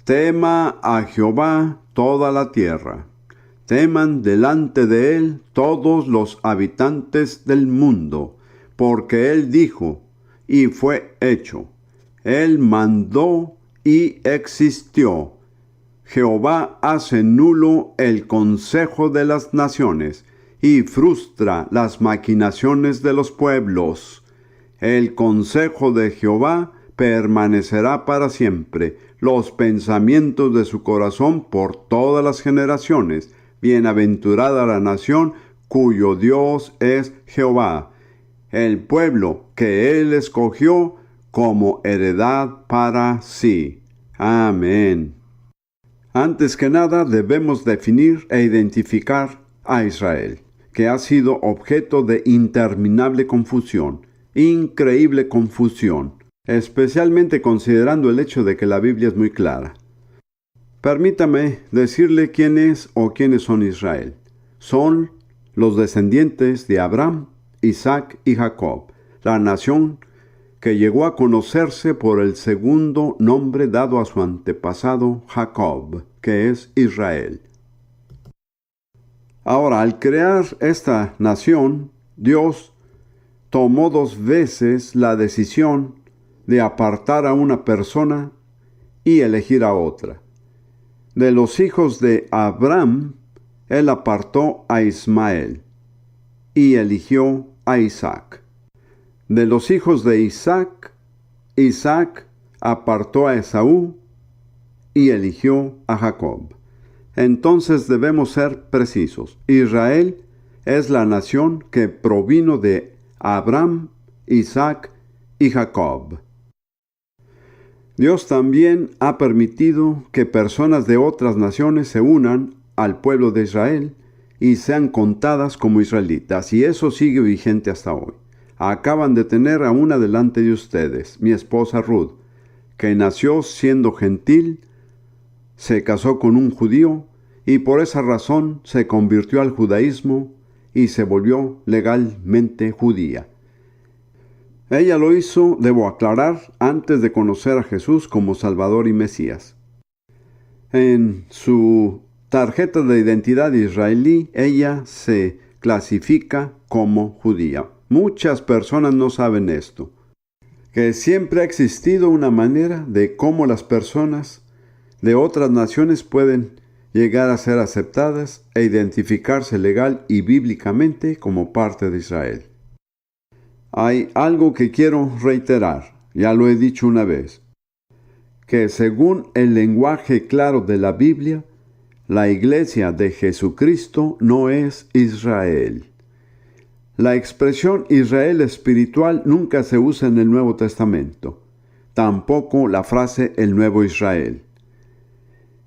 Tema a Jehová toda la tierra. Teman delante de él todos los habitantes del mundo, porque él dijo, y fue hecho. Él mandó y existió. Jehová hace nulo el consejo de las naciones, y frustra las maquinaciones de los pueblos. El consejo de Jehová permanecerá para siempre, los pensamientos de su corazón por todas las generaciones. Bienaventurada la nación cuyo Dios es Jehová, el pueblo que él escogió como heredad para sí. Amén. Antes que nada debemos definir e identificar a Israel, que ha sido objeto de interminable confusión, increíble confusión, especialmente considerando el hecho de que la Biblia es muy clara. Permítame decirle quién es o quiénes son Israel. Son los descendientes de Abraham, Isaac y Jacob, la nación que llegó a conocerse por el segundo nombre dado a su antepasado Jacob, que es Israel. Ahora, al crear esta nación, Dios tomó 2 veces la decisión de apartar a una persona y elegir a otra. De los hijos de Abraham, él apartó a Ismael y eligió a Isaac. De los hijos de Isaac, Isaac apartó a Esaú y eligió a Jacob. Entonces debemos ser precisos. Israel es la nación que provino de Abraham, Isaac y Jacob. Dios también ha permitido que personas de otras naciones se unan al pueblo de Israel y sean contadas como israelitas, y eso sigue vigente hasta hoy. Acaban de tener a una delante de ustedes, mi esposa Ruth, que nació siendo gentil, se casó con un judío y por esa razón se convirtió al judaísmo y se volvió legalmente judía. Ella lo hizo, debo aclarar, antes de conocer a Jesús como Salvador y Mesías. En su tarjeta de identidad israelí, ella se clasifica como judía. Muchas personas no saben esto, que siempre ha existido una manera de cómo las personas de otras naciones pueden llegar a ser aceptadas e identificarse legal y bíblicamente como parte de Israel. Hay algo que quiero reiterar, ya lo he dicho una vez, que según el lenguaje claro de la Biblia, la iglesia de Jesucristo no es Israel. La expresión Israel espiritual nunca se usa en el Nuevo Testamento, tampoco la frase el Nuevo Israel.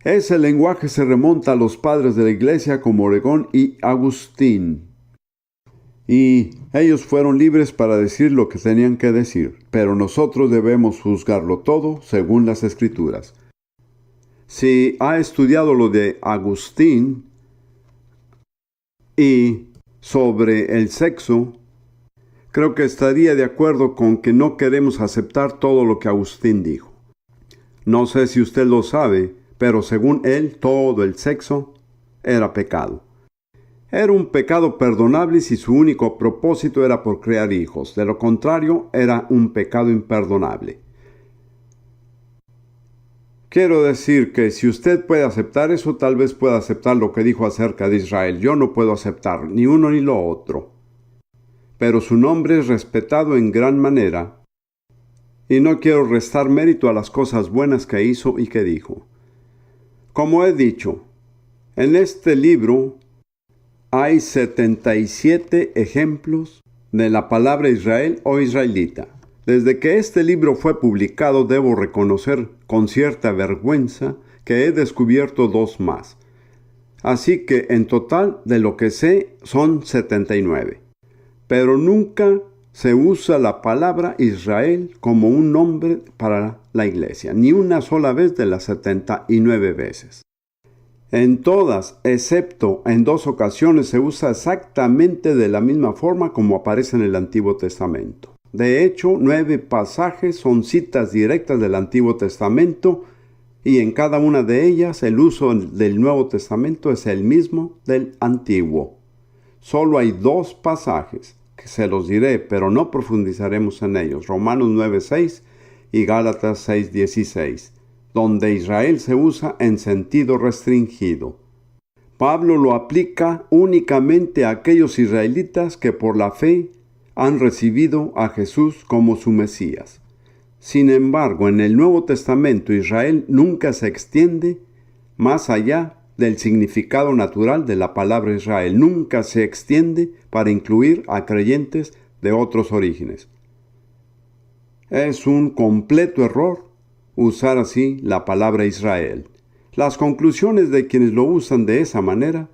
Ese lenguaje se remonta a los padres de la iglesia como Oregón y Agustín. Y ellos fueron libres para decir lo que tenían que decir, pero nosotros debemos juzgarlo todo según las Escrituras. Si ha estudiado lo de Agustín y sobre el sexo, creo que estaría de acuerdo con que no queremos aceptar todo lo que Agustín dijo. No sé si usted lo sabe, pero según él, todo el sexo era pecado. Era un pecado perdonable si su único propósito era por crear hijos. De lo contrario, era un pecado imperdonable. Quiero decir que si usted puede aceptar eso, tal vez pueda aceptar lo que dijo acerca de Israel. Yo no puedo aceptar ni uno ni lo otro. Pero su nombre es respetado en gran manera. Y no quiero restar mérito a las cosas buenas que hizo y que dijo. Como he dicho, en este libro hay 77 ejemplos de la palabra Israel o israelita. Desde que este libro fue publicado, debo reconocer con cierta vergüenza que he descubierto 2 más. Así que en total de lo que sé son 79. Pero nunca se usa la palabra Israel como un nombre para la iglesia, ni una sola vez de las 79 veces. En todas, excepto en 2 ocasiones, se usa exactamente de la misma forma como aparece en el Antiguo Testamento. De hecho, 9 pasajes son citas directas del Antiguo Testamento y en cada una de ellas el uso del Nuevo Testamento es el mismo del Antiguo. Solo hay 2 pasajes, que se los diré, pero no profundizaremos en ellos, Romanos 9:6 y Gálatas 6:16, donde Israel se usa en sentido restringido. Pablo lo aplica únicamente a aquellos israelitas que por la fe han recibido a Jesús como su Mesías. Sin embargo, en el Nuevo Testamento Israel nunca se extiende más allá del significado natural de la palabra Israel. Nunca se extiende para incluir a creyentes de otros orígenes. Es un completo error usar así la palabra Israel. Las conclusiones de quienes lo usan de esa manera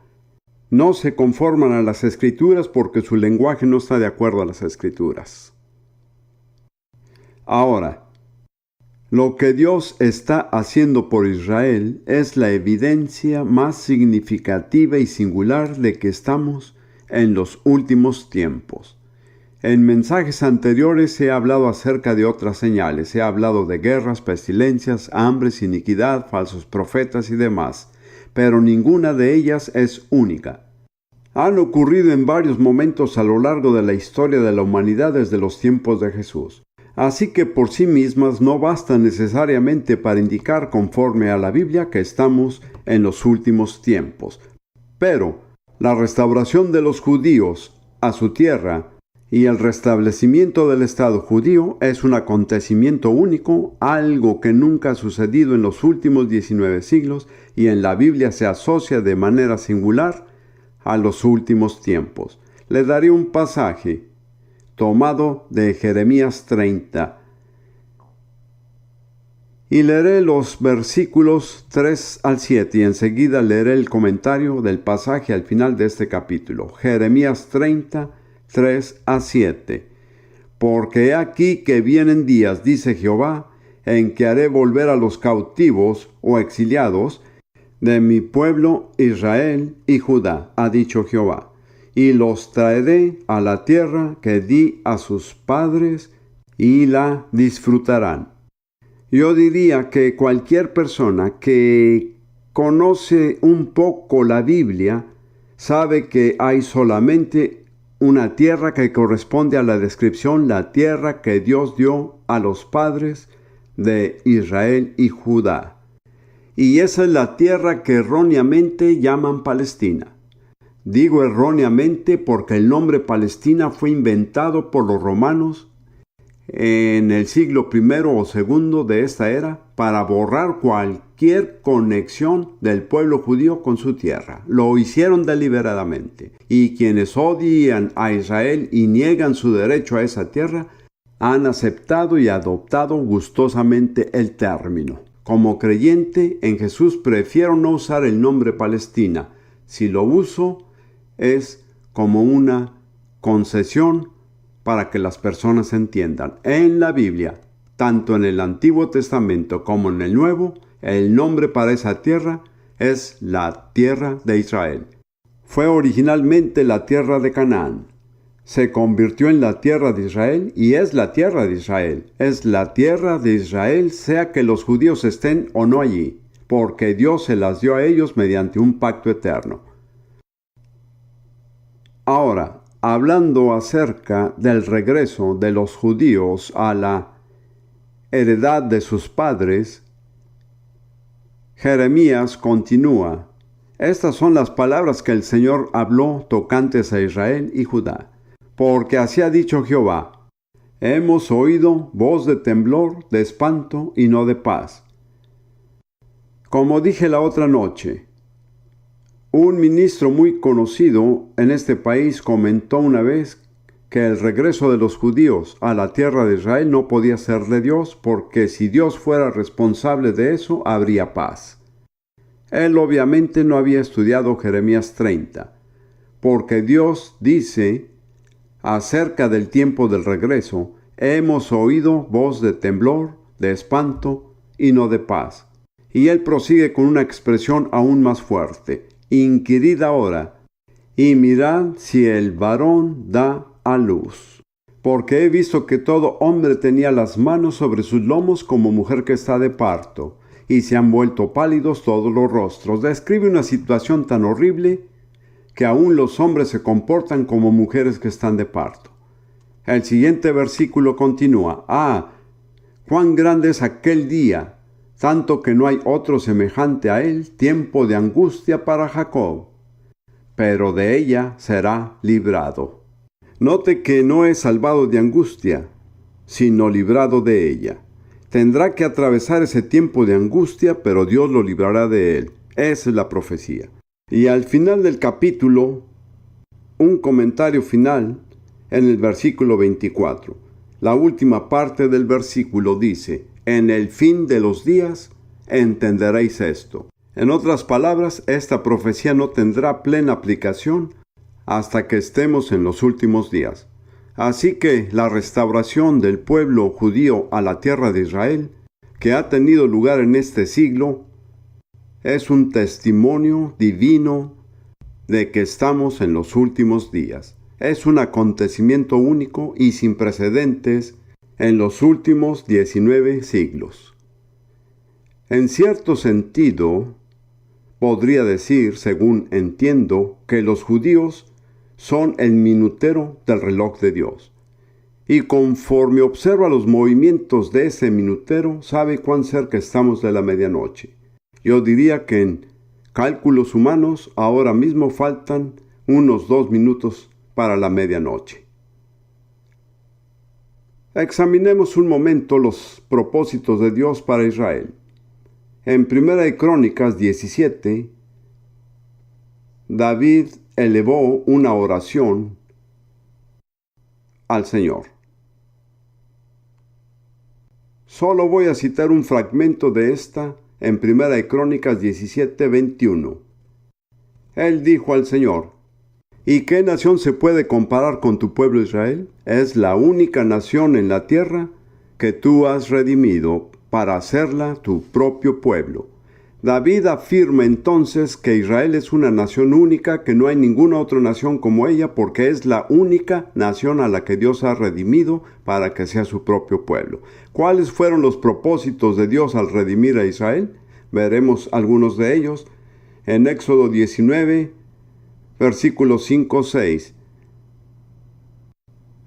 no se conforman a las Escrituras porque su lenguaje no está de acuerdo a las Escrituras. Ahora, lo que Dios está haciendo por Israel es la evidencia más significativa y singular de que estamos en los últimos tiempos. En mensajes anteriores he hablado acerca de otras señales. He hablado de guerras, pestilencias, hambres, iniquidad, falsos profetas y demás. Pero ninguna de ellas es única. Han ocurrido en varios momentos a lo largo de la historia de la humanidad desde los tiempos de Jesús. Así que por sí mismas no bastan necesariamente para indicar conforme a la Biblia que estamos en los últimos tiempos. Pero la restauración de los judíos a su tierra y el restablecimiento del Estado judío es un acontecimiento único, algo que nunca ha sucedido en los últimos 19 siglos y en la Biblia se asocia de manera singular a los últimos tiempos. Le daré un pasaje tomado de Jeremías 30. Y leeré los versículos 3 al 7 y enseguida leeré el comentario del pasaje al final de este capítulo. Jeremías 30, 3 a 7. Porque he aquí que vienen días, dice Jehová, en que haré volver a los cautivos o exiliados de mi pueblo Israel y Judá, ha dicho Jehová. Y los traeré a la tierra que di a sus padres, y la disfrutarán. Yo diría que cualquier persona que conoce un poco la Biblia sabe que hay solamente una tierra que corresponde a la descripción, la tierra que Dios dio a los padres de Israel y Judá. Y esa es la tierra que erróneamente llaman Palestina. Digo erróneamente porque el nombre Palestina fue inventado por los romanos en el siglo I o II de esta era para borrar cualquier conexión del pueblo judío con su tierra. Lo hicieron deliberadamente. Y quienes odian a Israel y niegan su derecho a esa tierra han aceptado y adoptado gustosamente el término. Como creyente en Jesús prefiero no usar el nombre Palestina. Si lo uso es como una concesión para que las personas entiendan. En la Biblia, tanto en el Antiguo Testamento como en el Nuevo, el nombre para esa tierra es la tierra de Israel. Fue originalmente la tierra de Canaán. Se convirtió en la tierra de Israel y es la tierra de Israel. Es la tierra de Israel, sea que los judíos estén o no allí, porque Dios se las dio a ellos mediante un pacto eterno. Ahora, hablando acerca del regreso de los judíos a la heredad de sus padres, Jeremías continúa. Estas son las palabras que el Señor habló tocantes a Israel y Judá. Porque así ha dicho Jehová: hemos oído voz de temblor, de espanto y no de paz. Como dije la otra noche, un ministro muy conocido en este país comentó una vez que el regreso de los judíos a la tierra de Israel no podía ser de Dios, porque si Dios fuera responsable de eso, habría paz. Él obviamente no había estudiado Jeremías 30, porque Dios dice acerca del tiempo del regreso: hemos oído voz de temblor, de espanto y no de paz. Y él prosigue con una expresión aún más fuerte: inquirid ahora, y mirad si el varón da a luz. Porque he visto que todo hombre tenía las manos sobre sus lomos como mujer que está de parto, y se han vuelto pálidos todos los rostros. Describe una situación tan horrible que aún los hombres se comportan como mujeres que están de parto. El siguiente versículo continúa: cuán grande es aquel día, tanto que no hay otro semejante a él, tiempo de angustia para Jacob, pero de ella será librado. Note que no es salvado de angustia, sino librado de ella. Tendrá que atravesar ese tiempo de angustia, pero Dios lo librará de él. Esa es la profecía. Y al final del capítulo, un comentario final en el versículo 24. La última parte del versículo dice: en el fin de los días entenderéis esto. En otras palabras, esta profecía no tendrá plena aplicación hasta que estemos en los últimos días. Así que la restauración del pueblo judío a la tierra de Israel, que ha tenido lugar en este siglo, es un testimonio divino de que estamos en los últimos días. Es un acontecimiento único y sin precedentes en los últimos 19 siglos. En cierto sentido, podría decir, según entiendo, que los judíos son el minutero del reloj de Dios. Y conforme observa los movimientos de ese minutero, sabe cuán cerca estamos de la medianoche. Yo diría que en cálculos humanos ahora mismo faltan unos 2 minutos para la medianoche. Examinemos un momento los propósitos de Dios para Israel. En 1 Crónicas 17, David elevó una oración al Señor. Solo voy a citar un fragmento de esta en 1 Crónicas 17, 21. Él dijo al Señor: ¿y qué nación se puede comparar con tu pueblo Israel? Es la única nación en la tierra que tú has redimido para hacerla tu propio pueblo. David afirma entonces que Israel es una nación única, que no hay ninguna otra nación como ella, porque es la única nación a la que Dios ha redimido para que sea su propio pueblo. ¿Cuáles fueron los propósitos de Dios al redimir a Israel? Veremos algunos de ellos en Éxodo 19, versículos 5-6.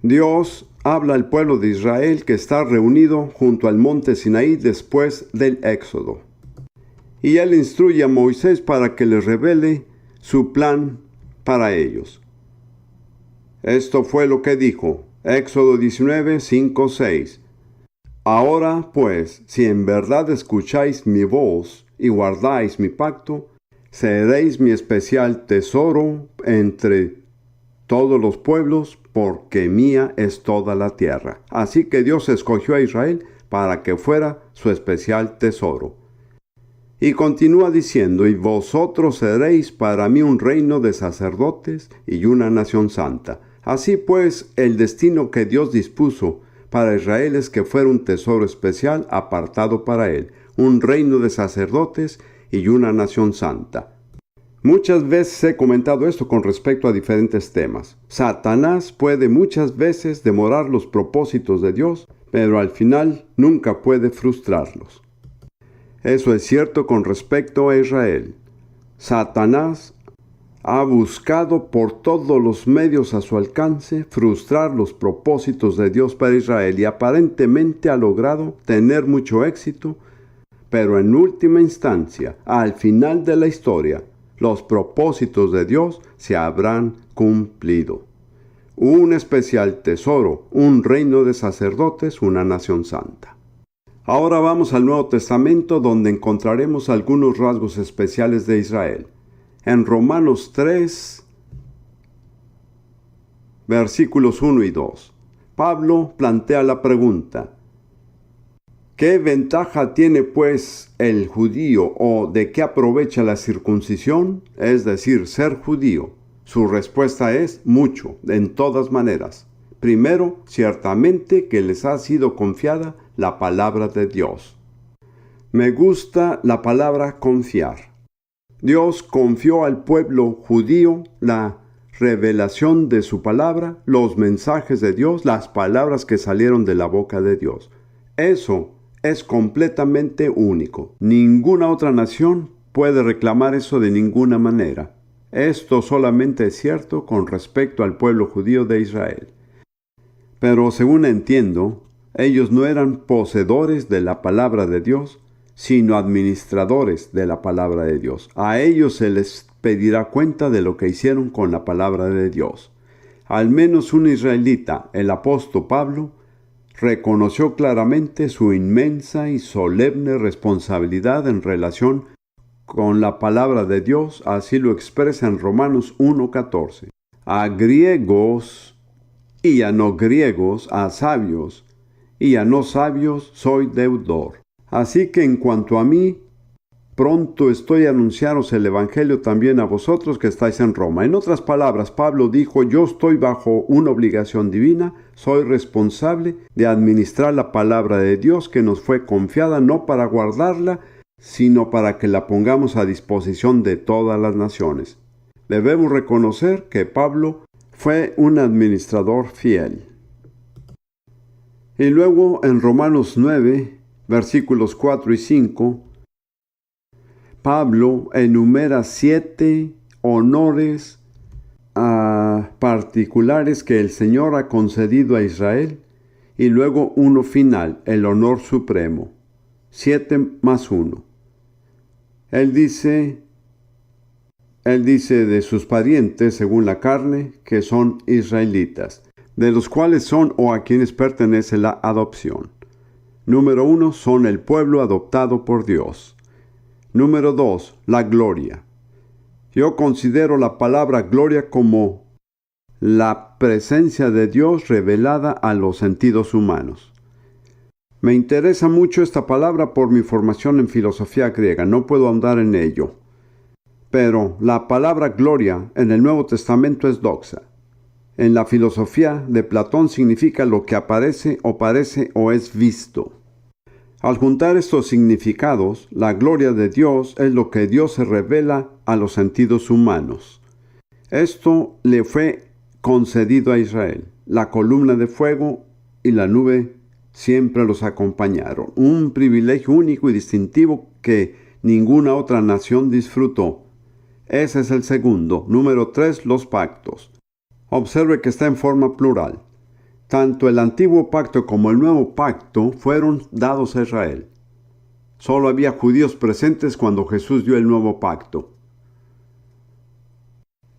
Dios habla al pueblo de Israel que está reunido junto al monte Sinaí después del Éxodo. Y él instruye a Moisés para que les revele su plan para ellos. Esto fue lo que dijo, Éxodo 19, 5-6. Ahora pues, si en verdad escucháis mi voz y guardáis mi pacto, seréis mi especial tesoro entre todos los pueblos, porque mía es toda la tierra. Así que Dios escogió a Israel para que fuera su especial tesoro. Y continúa diciendo: y vosotros seréis para mí un reino de sacerdotes y una nación santa. Así pues, el destino que Dios dispuso para Israel es que fuera un tesoro especial apartado para él, un reino de sacerdotes y una nación santa. Muchas veces he comentado esto con respecto a diferentes temas. Satanás puede muchas veces demorar los propósitos de Dios, pero al final nunca puede frustrarlos. Eso es cierto con respecto a Israel. Satanás ha buscado por todos los medios a su alcance frustrar los propósitos de Dios para Israel y aparentemente ha logrado tener mucho éxito, pero en última instancia, al final de la historia, los propósitos de Dios se habrán cumplido. Un especial tesoro, un reino de sacerdotes, una nación santa. Ahora vamos al Nuevo Testamento, donde encontraremos algunos rasgos especiales de Israel. En Romanos 3, versículos 1 y 2, Pablo plantea la pregunta: ¿qué ventaja tiene pues el judío o de qué aprovecha la circuncisión? Es decir, ser judío. Su respuesta es mucho, en todas maneras. Primero, ciertamente que les ha sido confiada la palabra de Dios. Me gusta la palabra confiar. Dios confió al pueblo judío la revelación de su palabra, los mensajes de Dios, las palabras que salieron de la boca de Dios. Eso es completamente único. Ninguna otra nación puede reclamar eso de ninguna manera. Esto solamente es cierto con respecto al pueblo judío de Israel. Pero según entiendo, ellos no eran poseedores de la palabra de Dios, sino administradores de la palabra de Dios. A ellos se les pedirá cuenta de lo que hicieron con la palabra de Dios. Al menos un israelita, el apóstol Pablo, reconoció claramente su inmensa y solemne responsabilidad en relación con la palabra de Dios, así lo expresa en Romanos 1:14. A griegos y a no griegos, a sabios y a no sabios soy deudor. Así que en cuanto a mí, pronto estoy a anunciaros el Evangelio también a vosotros que estáis en Roma. En otras palabras, Pablo dijo, yo estoy bajo una obligación divina, soy responsable de administrar la palabra de Dios que nos fue confiada, no para guardarla, sino para que la pongamos a disposición de todas las naciones. Debemos reconocer que Pablo fue un administrador fiel. Y luego en Romanos 9, versículos 4 y 5, Pablo enumera 7 honores particulares que el Señor ha concedido a Israel, y luego uno final, el honor supremo, 7 más 1. Él dice de sus parientes, según la carne, que son israelitas, de los cuales son o a quienes pertenece la adopción. Número 1, son el pueblo adoptado por Dios. Número 2, la gloria. Yo considero la palabra gloria como la presencia de Dios revelada a los sentidos humanos. Me interesa mucho esta palabra por mi formación en filosofía griega, no puedo ahondar en ello. Pero la palabra gloria en el Nuevo Testamento es doxa. En la filosofía de Platón significa lo que aparece o parece o es visto. Al juntar estos significados, la gloria de Dios es lo que Dios se revela a los sentidos humanos. Esto le fue concedido a Israel. La columna de fuego y la nube siempre los acompañaron. Un privilegio único y distintivo que ninguna otra nación disfrutó. Ese es el segundo. Número 3, los pactos. Observe que está en forma plural. Tanto el antiguo pacto como el nuevo pacto fueron dados a Israel. Solo había judíos presentes cuando Jesús dio el nuevo pacto.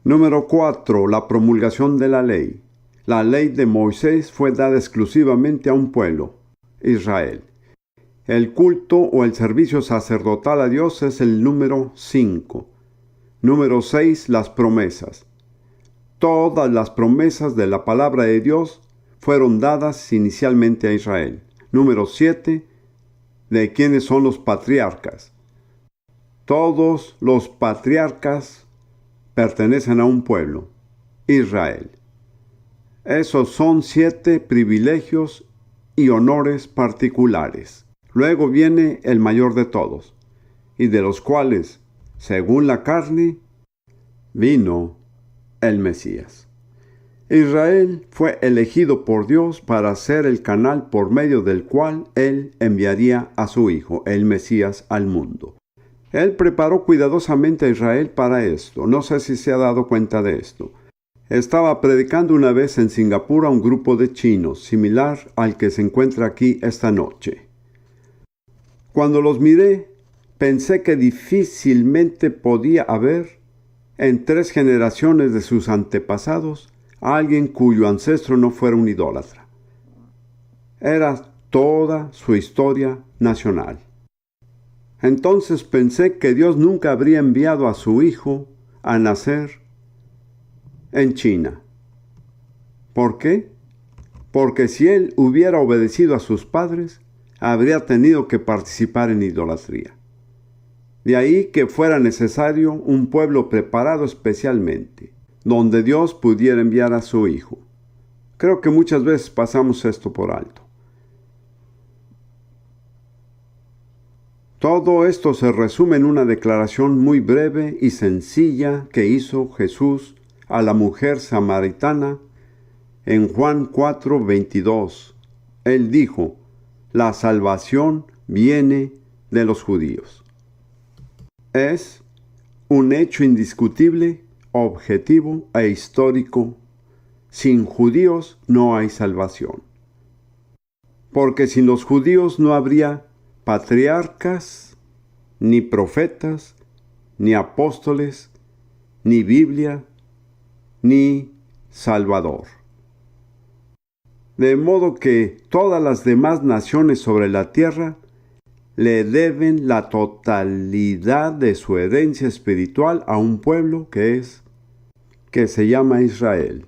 Número 4, la promulgación de la ley. La ley de Moisés fue dada exclusivamente a un pueblo, Israel. El culto o el servicio sacerdotal a Dios es el número 5. Número 6, las promesas. Todas las promesas de la palabra de Dios fueron dadas inicialmente a Israel. Número 7, de quiénes son los patriarcas. Todos los patriarcas pertenecen a un pueblo, Israel. Esos son 7 privilegios y honores particulares. Luego viene el mayor de todos, y de los cuales, según la carne, vino el Mesías. Israel fue elegido por Dios para ser el canal por medio del cual Él enviaría a su Hijo, el Mesías, al mundo. Él preparó cuidadosamente a Israel para esto. No sé si se ha dado cuenta de esto. Estaba predicando una vez en Singapur a un grupo de chinos, similar al que se encuentra aquí esta noche. Cuando los miré, pensé que difícilmente podía haber, en 3 generaciones de sus antepasados, alguien cuyo ancestro no fuera un idólatra. Era toda su historia nacional. Entonces pensé que Dios nunca habría enviado a su Hijo a nacer en China. ¿Por qué? Porque si Él hubiera obedecido a sus padres, habría tenido que participar en idolatría. De ahí que fuera necesario un pueblo preparado especialmente, donde Dios pudiera enviar a su Hijo. Creo que muchas veces pasamos esto por alto. Todo esto se resume en una declaración muy breve y sencilla que hizo Jesús a la mujer samaritana en Juan 4:22. Él dijo, la salvación viene de los judíos. Es un hecho indiscutible, objetivo e histórico. Sin judíos no hay salvación. Porque sin los judíos no habría patriarcas, ni profetas, ni apóstoles, ni Biblia, ni Salvador. De modo que todas las demás naciones sobre la tierra le deben la totalidad de su herencia espiritual a un pueblo que se llama Israel.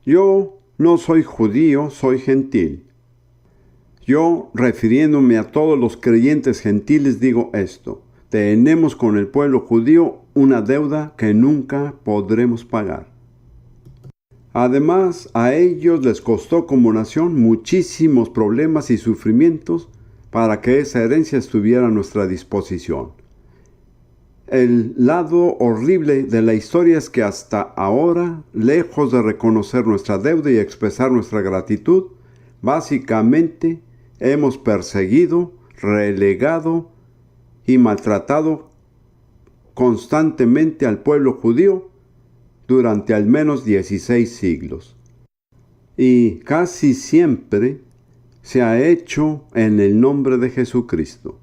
Yo no soy judío, soy gentil. Yo, refiriéndome a todos los creyentes gentiles, digo esto: tenemos con el pueblo judío una deuda que nunca podremos pagar. Además, a ellos les costó como nación muchísimos problemas y sufrimientos para que esa herencia estuviera a nuestra disposición. El lado horrible de la historia es que hasta ahora, lejos de reconocer nuestra deuda y expresar nuestra gratitud, básicamente hemos perseguido, relegado y maltratado constantemente al pueblo judío durante al menos 16 siglos. Y casi siempre se ha hecho en el nombre de Jesucristo.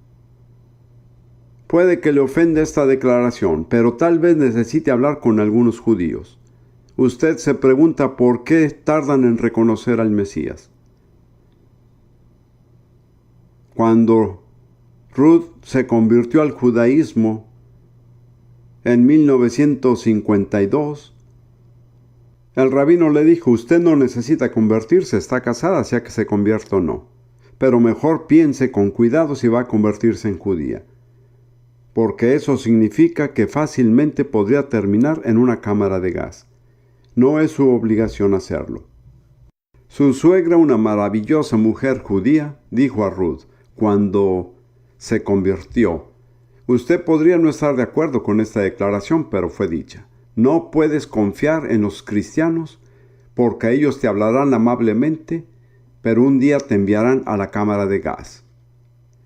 Puede que le ofenda esta declaración, pero tal vez necesite hablar con algunos judíos. Usted se pregunta por qué tardan en reconocer al Mesías. Cuando Ruth se convirtió al judaísmo en 1952, el rabino le dijo: usted no necesita convertirse, está casada, sea que se convierta o no. Pero mejor piense con cuidado si va a convertirse en judía, porque eso significa que fácilmente podría terminar en una cámara de gas. No es su obligación hacerlo. Su suegra, una maravillosa mujer judía, dijo a Ruth cuando se convirtió: usted podría no estar de acuerdo con esta declaración, pero fue dicha. No puedes confiar en los cristianos porque ellos te hablarán amablemente, pero un día te enviarán a la cámara de gas.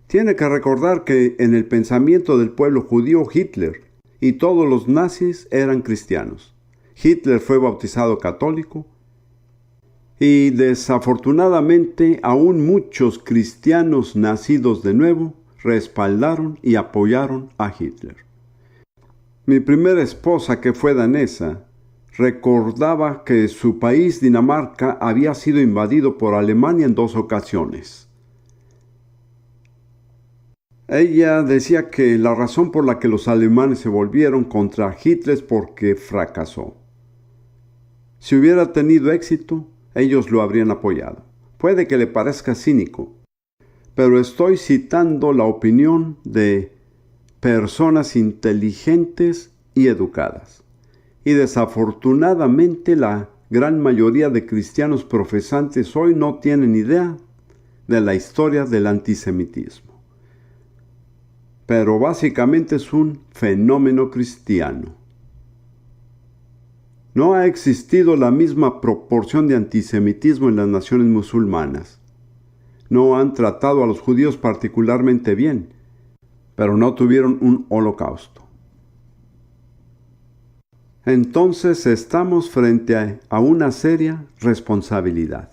Tiene que recordar que en el pensamiento del pueblo judío, Hitler y todos los nazis eran cristianos. Hitler fue bautizado católico y desafortunadamente aún muchos cristianos nacidos de nuevo respaldaron y apoyaron a Hitler. Mi primera esposa, que fue danesa, recordaba que su país, Dinamarca, había sido invadido por Alemania en 2 ocasiones. Ella decía que la razón por la que los alemanes se volvieron contra Hitler es porque fracasó. Si hubiera tenido éxito, ellos lo habrían apoyado. Puede que le parezca cínico, pero estoy citando la opinión de personas inteligentes y educadas. Y desafortunadamente la gran mayoría de cristianos profesantes hoy no tienen idea de la historia del antisemitismo. Pero básicamente es un fenómeno cristiano. No ha existido la misma proporción de antisemitismo en las naciones musulmanas. No han tratado a los judíos particularmente bien, pero no tuvieron un holocausto. Entonces estamos frente a una seria responsabilidad.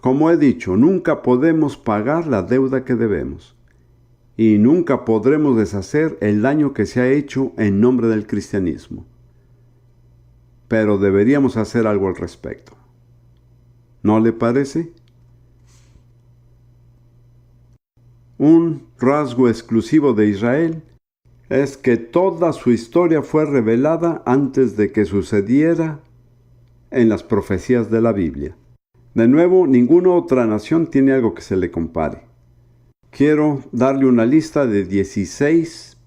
Como he dicho, nunca podemos pagar la deuda que debemos, y nunca podremos deshacer el daño que se ha hecho en nombre del cristianismo. Pero deberíamos hacer algo al respecto. ¿No le parece? Un rasgo exclusivo de Israel es que toda su historia fue revelada antes de que sucediera en las profecías de la Biblia. De nuevo, ninguna otra nación tiene algo que se le compare. Quiero darle una lista de 16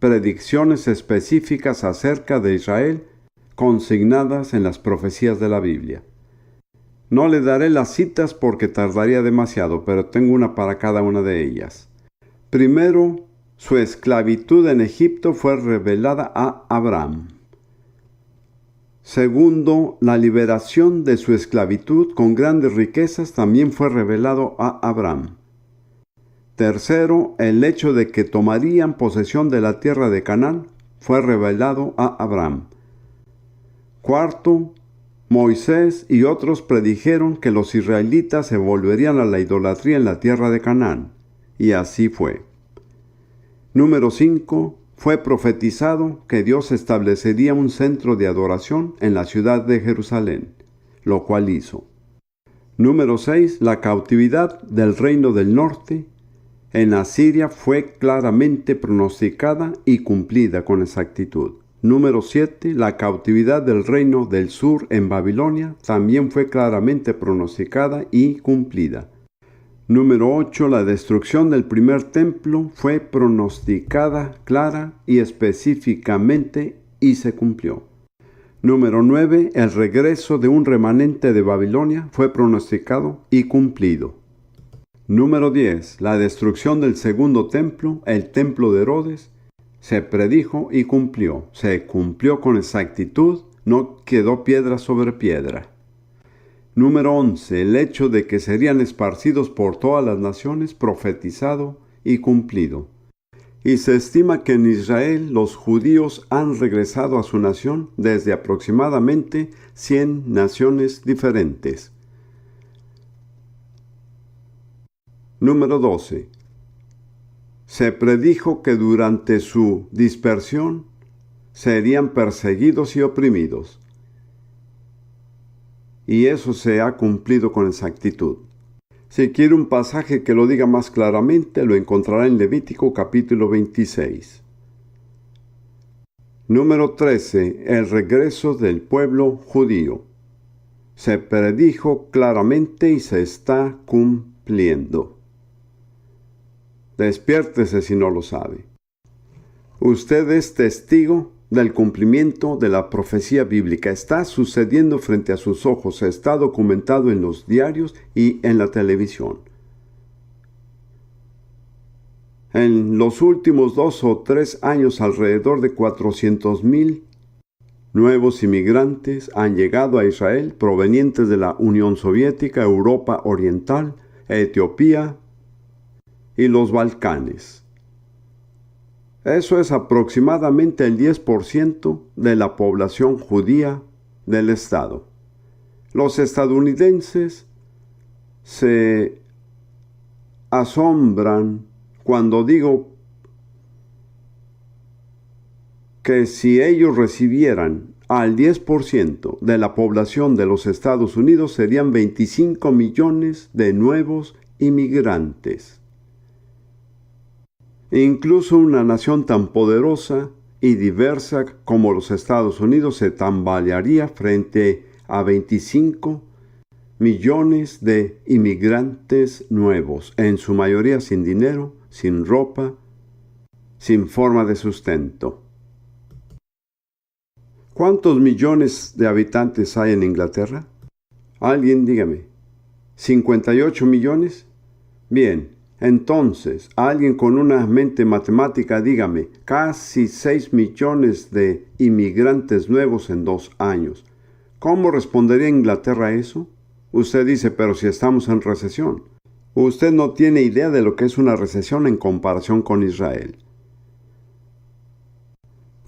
predicciones específicas acerca de Israel consignadas en las profecías de la Biblia. No le daré las citas porque tardaría demasiado, pero tengo una para cada una de ellas. Primero, su esclavitud en Egipto fue revelada a Abraham. Segundo, la liberación de su esclavitud con grandes riquezas también fue revelado a Abraham. Tercero, el hecho de que tomarían posesión de la tierra de Canaán fue revelado a Abraham. Cuarto, Moisés y otros predijeron que los israelitas se volverían a la idolatría en la tierra de Canaán, y así fue. Número 5. Fue profetizado que Dios establecería un centro de adoración en la ciudad de Jerusalén, lo cual hizo. Número 6. La cautividad del reino del norte en Asiria fue claramente pronosticada y cumplida con exactitud. Número 7. La cautividad del reino del sur en Babilonia también fue claramente pronosticada y cumplida. Número 8. La destrucción del primer templo fue pronosticada clara y específicamente y se cumplió. Número 9. El regreso de un remanente de Babilonia fue pronosticado y cumplido. Número 10. La destrucción del segundo templo, el templo de Herodes, se predijo y cumplió. Se cumplió con exactitud, no quedó piedra sobre piedra. Número 11. El hecho de que serían esparcidos por todas las naciones, profetizado y cumplido. Y se estima que en Israel los judíos han regresado a su nación desde aproximadamente 100 naciones diferentes. Número 12. Se predijo que durante su dispersión serían perseguidos y oprimidos. Y eso se ha cumplido con exactitud. Si quiere un pasaje que lo diga más claramente, lo encontrará en Levítico capítulo 26. Número 13. El regreso del pueblo judío. Se predijo claramente y se está cumpliendo. Despiértese si no lo sabe. Usted es testigo del cumplimiento de la profecía bíblica. Está sucediendo frente a sus ojos. Está documentado en los diarios y en la televisión. En los últimos 2 o 3 años, alrededor de 400,000 nuevos inmigrantes han llegado a Israel provenientes de la Unión Soviética, Europa Oriental, Etiopía y los Balcanes. Eso es aproximadamente el 10% de la población judía del estado. Los estadounidenses se asombran cuando digo que si ellos recibieran al 10% de la población de los Estados Unidos, serían 25 millones de nuevos inmigrantes. Incluso una nación tan poderosa y diversa como los Estados Unidos se tambalearía frente a 25 millones de inmigrantes nuevos, en su mayoría sin dinero, sin ropa, sin forma de sustento. ¿Cuántos millones de habitantes hay en Inglaterra? Alguien dígame. ¿58 millones? Bien. Entonces, alguien con una mente matemática, dígame, casi 6 millones de inmigrantes nuevos en 2 años. ¿Cómo respondería Inglaterra a eso? Usted dice, pero si estamos en recesión. Usted no tiene idea de lo que es una recesión en comparación con Israel.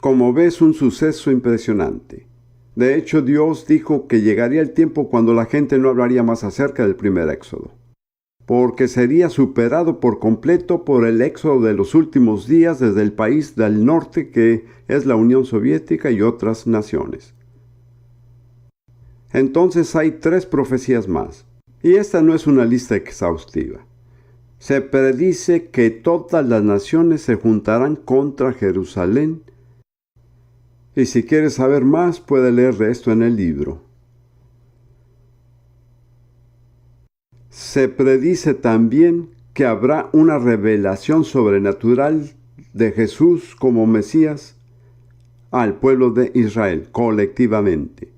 Como ves, un suceso impresionante. De hecho, Dios dijo que llegaría el tiempo cuando la gente no hablaría más acerca del primer éxodo, porque sería superado por completo por el éxodo de los últimos días desde el país del norte, que es la Unión Soviética y otras naciones. Entonces hay 3 profecías más, y esta no es una lista exhaustiva. Se predice que todas las naciones se juntarán contra Jerusalén, y si quiere saber más, puede leer de esto en el libro. Se predice también que habrá una revelación sobrenatural de Jesús como Mesías al pueblo de Israel colectivamente.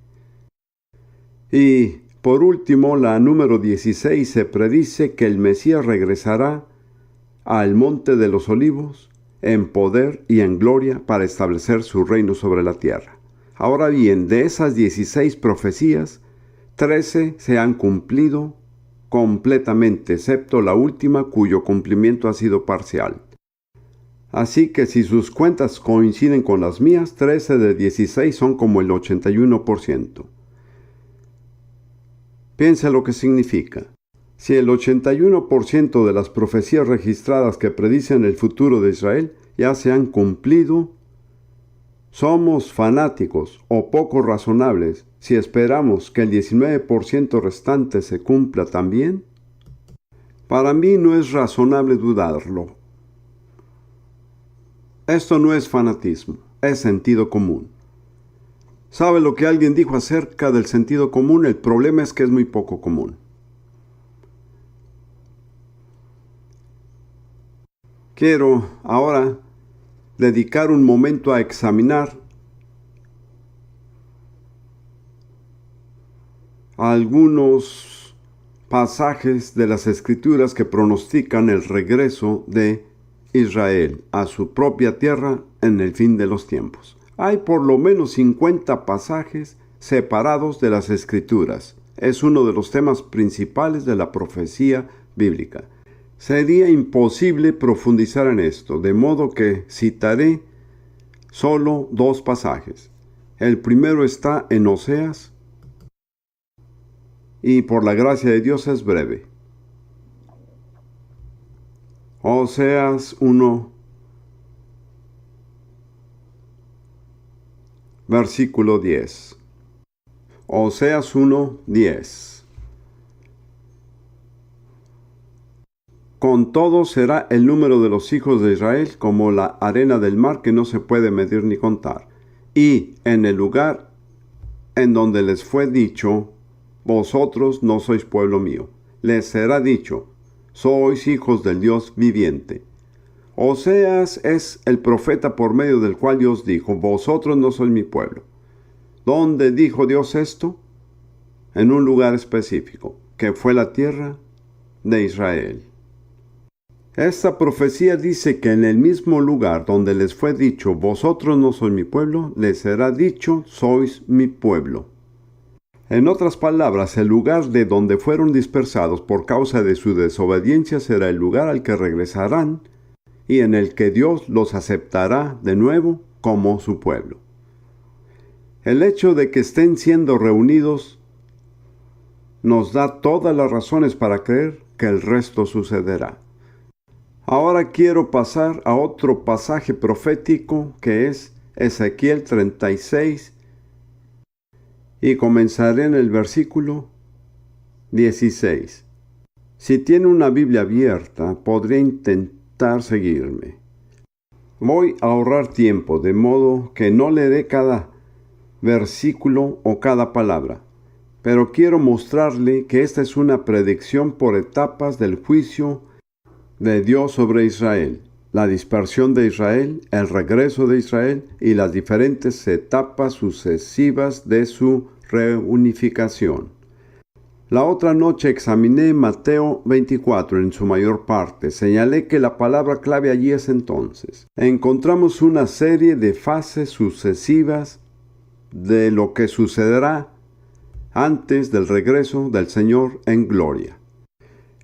Y por último, la número 16, se predice que el Mesías regresará al Monte de los Olivos en poder y en gloria para establecer su reino sobre la tierra. Ahora bien, de esas 16 profecías, 13 se han cumplido completamente, excepto la última cuyo cumplimiento ha sido parcial. Así que si sus cuentas coinciden con las mías, 13 de 16 son como el 81%. Piensa lo que significa. Si el 81% de las profecías registradas que predicen el futuro de Israel ya se han cumplido, somos fanáticos o poco razonables si esperamos que el 19% restante se cumpla también. Para mí no es razonable dudarlo. Esto no es fanatismo, es sentido común. ¿Sabe lo que alguien dijo acerca del sentido común? El problema es que es muy poco común. Quiero ahora dedicar un momento a examinar algunos pasajes de las Escrituras que pronostican el regreso de Israel a su propia tierra en el fin de los tiempos. Hay por lo menos 50 pasajes separados de las Escrituras. Es uno de los temas principales de la profecía bíblica. Sería imposible profundizar en esto, de modo que citaré solo 2 pasajes. El primero está en Oseas y por la gracia de Dios es breve. Oseas 1, versículo 10. Oseas 1, 10. Con todo será el número de los hijos de Israel como la arena del mar que no se puede medir ni contar. Y en el lugar en donde les fue dicho, vosotros no sois pueblo mío, les será dicho, sois hijos del Dios viviente. Oseas es el profeta por medio del cual Dios dijo, vosotros no sois mi pueblo. ¿Dónde dijo Dios esto? En un lugar específico, que fue la tierra de Israel. Esta profecía dice que en el mismo lugar donde les fue dicho, vosotros no sois mi pueblo, les será dicho, sois mi pueblo. En otras palabras, el lugar de donde fueron dispersados por causa de su desobediencia será el lugar al que regresarán y en el que Dios los aceptará de nuevo como su pueblo. El hecho de que estén siendo reunidos nos da todas las razones para creer que el resto sucederá. Ahora quiero pasar a otro pasaje profético que es Ezequiel 36 y comenzaré en el versículo 16. Si tiene una Biblia abierta, podría intentar seguirme. Voy a ahorrar tiempo, de modo que no leeré cada versículo o cada palabra, pero quiero mostrarle que esta es una predicción por etapas del juicio de Dios sobre Israel, la dispersión de Israel, el regreso de Israel y las diferentes etapas sucesivas de su reunificación. La otra noche examiné Mateo 24 en su mayor parte. Señalé que la palabra clave allí es entonces. Encontramos una serie de fases sucesivas de lo que sucederá antes del regreso del Señor en gloria.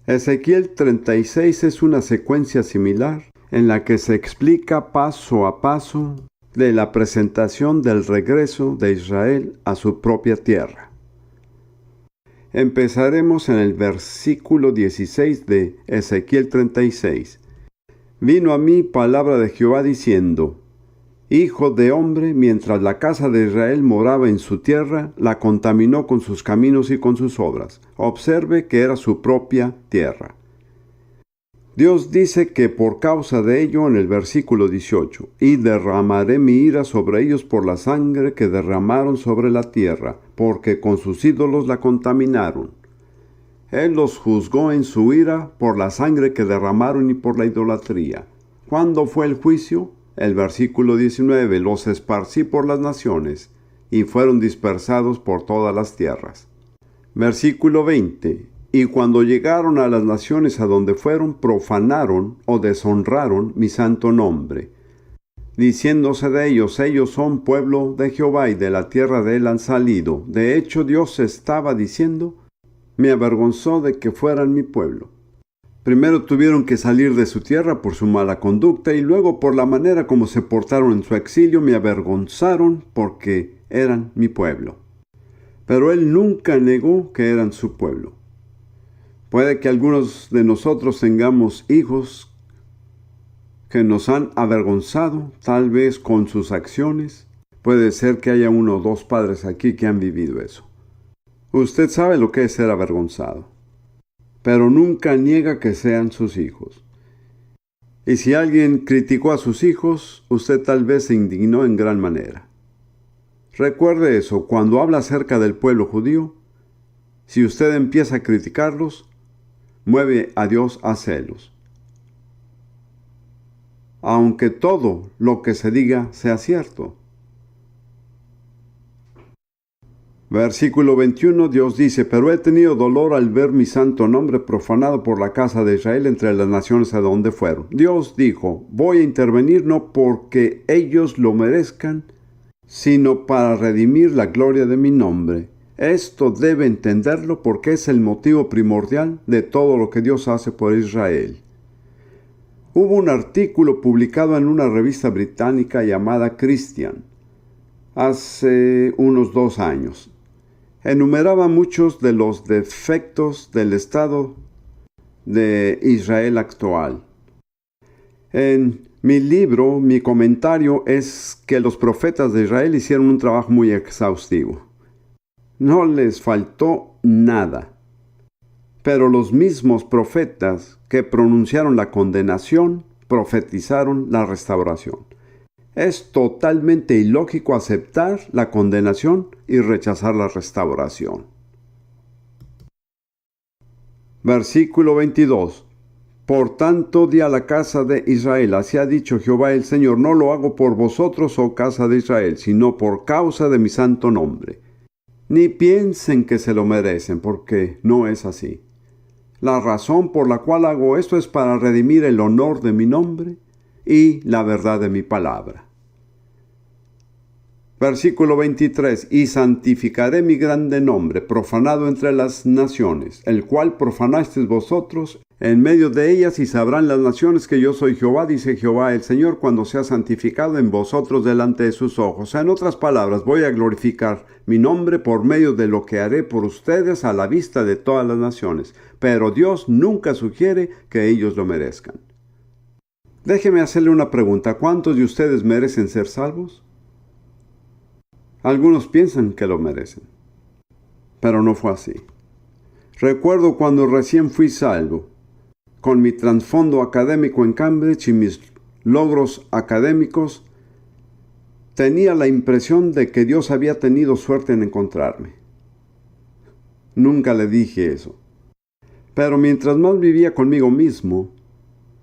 Ezequiel 36 es una secuencia similar en la que se explica paso a paso de la presentación del regreso de Israel a su propia tierra. Empezaremos en el versículo 16 de Ezequiel 36. Vino a mí palabra de Jehová diciendo, Hijo de hombre, mientras la casa de Israel moraba en su tierra, la contaminó con sus caminos y con sus obras. Observe que era su propia tierra. Dios dice que por causa de ello en el versículo 18, y derramaré mi ira sobre ellos por la sangre que derramaron sobre la tierra, porque con sus ídolos la contaminaron. Él los juzgó en su ira por la sangre que derramaron y por la idolatría. ¿Cuándo fue el juicio? El versículo 19, los esparcí por las naciones, y fueron dispersados por todas las tierras. Versículo 20, y cuando llegaron a las naciones a donde fueron, profanaron o deshonraron mi santo nombre, diciéndose de ellos, ellos son pueblo de Jehová y de la tierra de él han salido. De hecho, Dios estaba diciendo me avergonzó de que fueran mi pueblo. Primero tuvieron que salir de su tierra por su mala conducta y luego por la manera como se portaron en su exilio me avergonzaron porque eran mi pueblo. Pero él nunca negó que eran su pueblo. Puede que algunos de nosotros tengamos hijos que nos han avergonzado, tal vez con sus acciones. Puede ser que haya uno o dos padres aquí que han vivido eso. Usted sabe lo que es ser avergonzado, pero nunca niega que sean sus hijos. Y si alguien criticó a sus hijos, usted tal vez se indignó en gran manera. Recuerde eso, cuando habla acerca del pueblo judío, si usted empieza a criticarlos, mueve a Dios a celos. Aunque todo lo que se diga sea cierto. Versículo 21, Dios dice, pero he tenido dolor al ver mi santo nombre profanado por la casa de Israel entre las naciones a donde fueron. Dios dijo, voy a intervenir no porque ellos lo merezcan, sino para redimir la gloria de mi nombre. Esto debe entenderlo porque es el motivo primordial de todo lo que Dios hace por Israel. Hubo un artículo publicado en una revista británica llamada Christian hace unos 2 años. Enumeraba muchos de los defectos del Estado de Israel actual. En mi libro, mi comentario es que los profetas de Israel hicieron un trabajo muy exhaustivo. No les faltó nada. Pero los mismos profetas que pronunciaron la condenación, profetizaron la restauración. Es totalmente ilógico aceptar la condenación y rechazar la restauración. Versículo 22. Por tanto, di a la casa de Israel, así ha dicho Jehová el Señor, no lo hago por vosotros, oh casa de Israel, sino por causa de mi santo nombre. Ni piensen que se lo merecen, porque no es así. La razón por la cual hago esto es para redimir el honor de mi nombre y la verdad de mi palabra. Versículo 23. Y santificaré mi grande nombre, profanado entre las naciones, el cual profanasteis vosotros en medio de ellas, y sabrán las naciones que yo soy Jehová, dice Jehová el Señor, cuando sea santificado en vosotros delante de sus ojos. En otras palabras, voy a glorificar mi nombre por medio de lo que haré por ustedes a la vista de todas las naciones. Pero Dios nunca sugiere que ellos lo merezcan. Déjeme hacerle una pregunta. ¿Cuántos de ustedes merecen ser salvos? Algunos piensan que lo merecen, pero no fue así. Recuerdo cuando recién fui salvo, con mi trasfondo académico en Cambridge y mis logros académicos, tenía la impresión de que Dios había tenido suerte en encontrarme. Nunca le dije eso. Pero mientras más vivía conmigo mismo,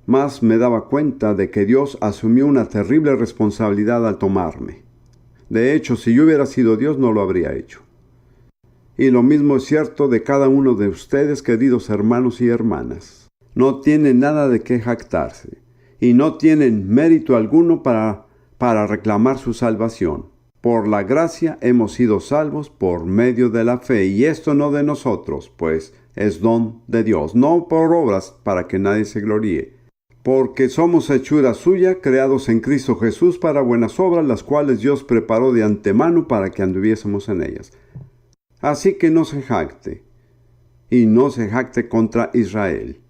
más me daba cuenta de que Dios asumió una terrible responsabilidad al tomarme. De hecho, si yo hubiera sido Dios, no lo habría hecho. Y lo mismo es cierto de cada uno de ustedes, queridos hermanos y hermanas. No tienen nada de qué jactarse, y no tienen mérito alguno para reclamar su salvación. Por la gracia hemos sido salvos por medio de la fe, y esto no de nosotros, pues es don de Dios, no por obras para que nadie se gloríe. Porque somos hechura suya, creados en Cristo Jesús para buenas obras, las cuales Dios preparó de antemano para que anduviésemos en ellas. Así que no se jacte, y no se jacte contra Israel.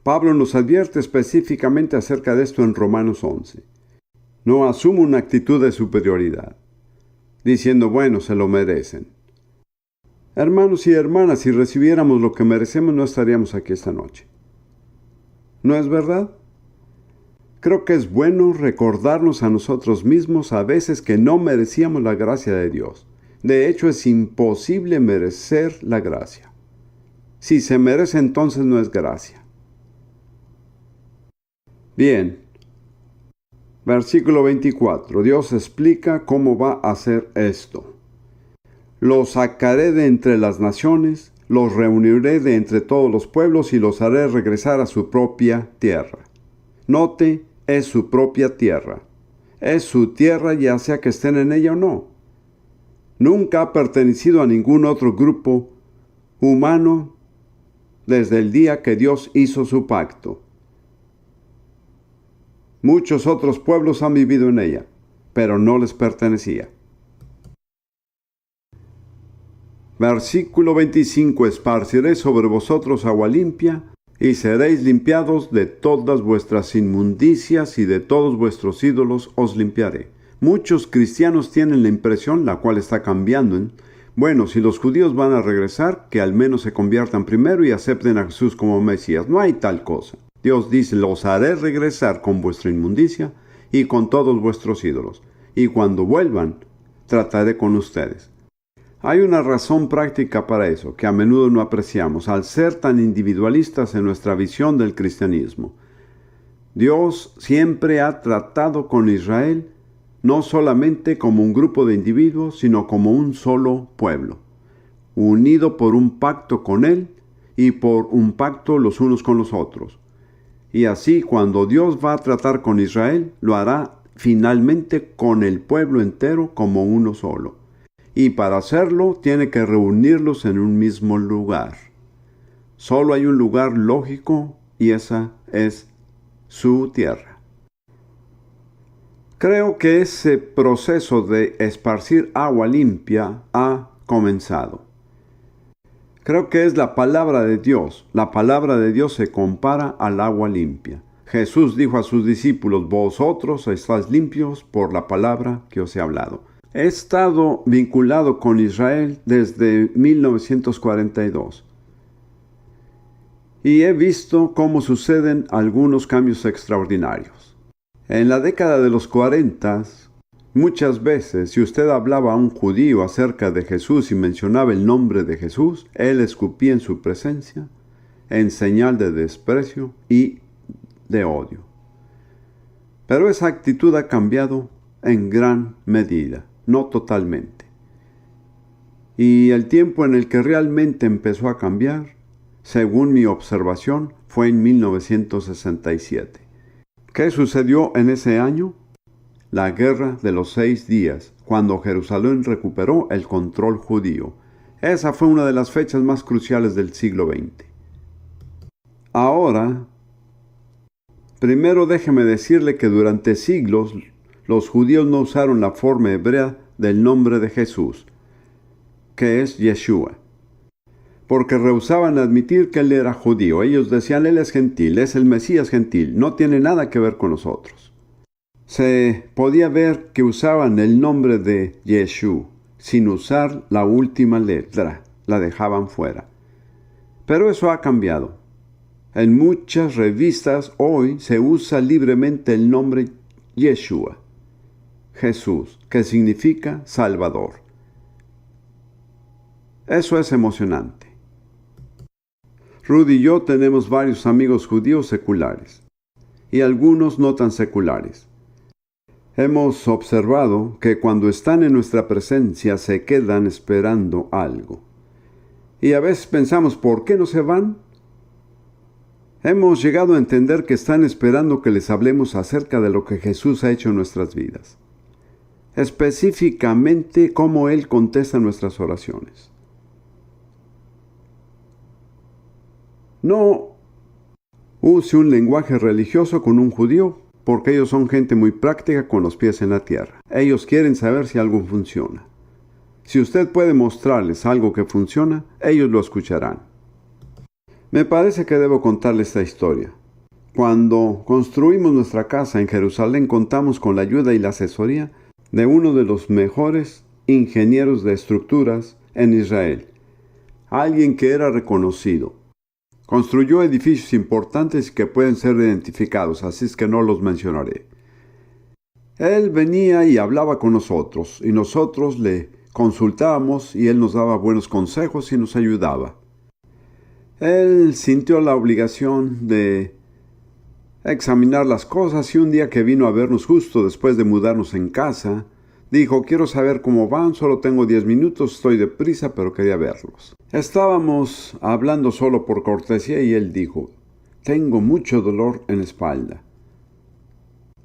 Pablo nos advierte específicamente acerca de esto en Romanos 11. No asuma una actitud de superioridad, diciendo, bueno, se lo merecen. Hermanos y hermanas, si recibiéramos lo que merecemos, no estaríamos aquí esta noche. ¿No es verdad? Creo que es bueno recordarnos a nosotros mismos a veces que no merecíamos la gracia de Dios. De hecho, es imposible merecer la gracia. Si se merece, entonces no es gracia. Bien. Versículo 24. Dios explica cómo va a hacer esto. Los sacaré de entre las naciones, los reuniré de entre todos los pueblos y los haré regresar a su propia tierra. Note, es su propia tierra. Es su tierra ya sea que estén en ella o no. Nunca ha pertenecido a ningún otro grupo humano desde el día que Dios hizo su pacto. Muchos otros pueblos han vivido en ella, pero no les pertenecía. Versículo 25. Esparciré sobre vosotros agua limpia, y seréis limpiados de todas vuestras inmundicias, y de todos vuestros ídolos os limpiaré. Muchos cristianos tienen la impresión, la cual está cambiando, bueno, si los judíos van a regresar, que al menos se conviertan primero y acepten a Jesús como Mesías. No hay tal cosa. Dios dice, los haré regresar con vuestra inmundicia y con todos vuestros ídolos. Y cuando vuelvan, trataré con ustedes. Hay una razón práctica para eso, que a menudo no apreciamos, al ser tan individualistas en nuestra visión del cristianismo. Dios siempre ha tratado con Israel no solamente como un grupo de individuos, sino como un solo pueblo, unido por un pacto con Él y por un pacto los unos con los otros. Y así, cuando Dios va a tratar con Israel, lo hará finalmente con el pueblo entero como uno solo. Y para hacerlo, tiene que reunirlos en un mismo lugar. Solo hay un lugar lógico, y esa es su tierra. Creo que ese proceso de esparcir agua limpia ha comenzado. Creo que es la palabra de Dios. La palabra de Dios se compara al agua limpia. Jesús dijo a sus discípulos, vosotros estáis limpios por la palabra que os he hablado. He estado vinculado con Israel desde 1942 y he visto cómo suceden algunos cambios extraordinarios. En la década de los 40, muchas veces, si usted hablaba a un judío acerca de Jesús y mencionaba el nombre de Jesús, él escupía en su presencia en señal de desprecio y de odio. Pero esa actitud ha cambiado en gran medida, no totalmente. Y el tiempo en el que realmente empezó a cambiar, según mi observación, fue en 1967. ¿Qué sucedió en ese año? La Guerra de los 6 días, cuando Jerusalén recuperó el control judío. Esa fue una de las fechas más cruciales del siglo XX. Ahora, primero déjeme decirle que durante siglos los judíos no usaron la forma hebrea del nombre de Jesús, que es Yeshua, porque rehusaban admitir que él era judío. Ellos decían, él es gentil, es el Mesías gentil, no tiene nada que ver con nosotros. Se podía ver que usaban el nombre de Yeshua, sin usar la última letra, la dejaban fuera. Pero eso ha cambiado. En muchas revistas hoy se usa libremente el nombre Yeshua, Jesús, que significa Salvador. Eso es emocionante. Rudy y yo tenemos varios amigos judíos seculares y algunos no tan seculares. Hemos observado que cuando están en nuestra presencia se quedan esperando algo. Y a veces pensamos, ¿por qué no se van? Hemos llegado a entender que están esperando que les hablemos acerca de lo que Jesús ha hecho en nuestras vidas. Específicamente, cómo Él contesta nuestras oraciones. No use un lenguaje religioso con un judío, porque ellos son gente muy práctica con los pies en la tierra. Ellos quieren saber si algo funciona. Si usted puede mostrarles algo que funciona, ellos lo escucharán. Me parece que debo contarles esta historia. Cuando construimos nuestra casa en Jerusalén, contamos con la ayuda y la asesoría de uno de los mejores ingenieros de estructuras en Israel. Alguien que era reconocido. Construyó edificios importantes que pueden ser identificados, así es que no los mencionaré. Él venía y hablaba con nosotros, y nosotros le consultábamos y él nos daba buenos consejos y nos ayudaba. Él sintió la obligación de examinar las cosas y un día que vino a vernos justo después de mudarnos en casa, dijo, quiero saber cómo van, solo tengo 10 minutos, estoy deprisa, pero quería verlos. Estábamos hablando solo por cortesía y él dijo, tengo mucho dolor en la espalda.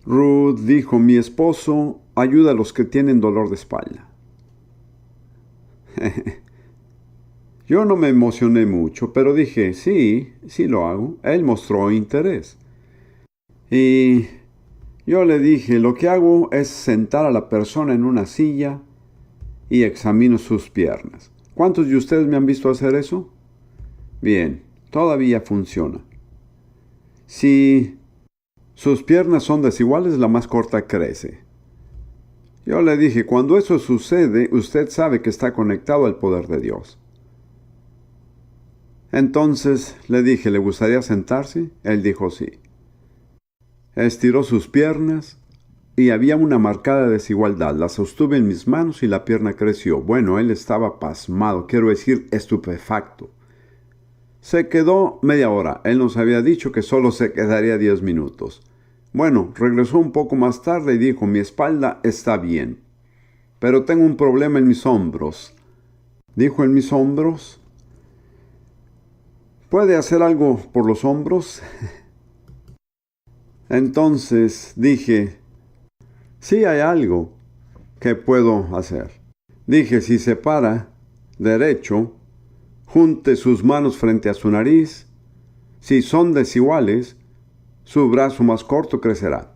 Ruth dijo, mi esposo ayuda a los que tienen dolor de espalda. Yo no me emocioné mucho, pero dije, sí, sí lo hago. Él mostró interés. Y yo le dije, lo que hago es sentar a la persona en una silla y examino sus piernas. ¿Cuántos de ustedes me han visto hacer eso? Bien, todavía funciona. Si sus piernas son desiguales, la más corta crece. Yo le dije, cuando eso sucede, usted sabe que está conectado al poder de Dios. Entonces le dije, ¿le gustaría sentarse? Él dijo sí. Estiró sus piernas y había una marcada desigualdad. La sostuve en mis manos y la pierna creció. Bueno, él estaba pasmado, quiero decir, estupefacto. Se quedó media hora. Él nos había dicho que solo se quedaría 10 minutos. Bueno, regresó un poco más tarde y dijo, mi espalda está bien, pero tengo un problema en mis hombros. Dijo, ¿en mis hombros? ¿Puede hacer algo por los hombros? Entonces dije, sí hay algo que puedo hacer. Dije, si se para derecho, junte sus manos frente a su nariz. Si son desiguales, su brazo más corto crecerá.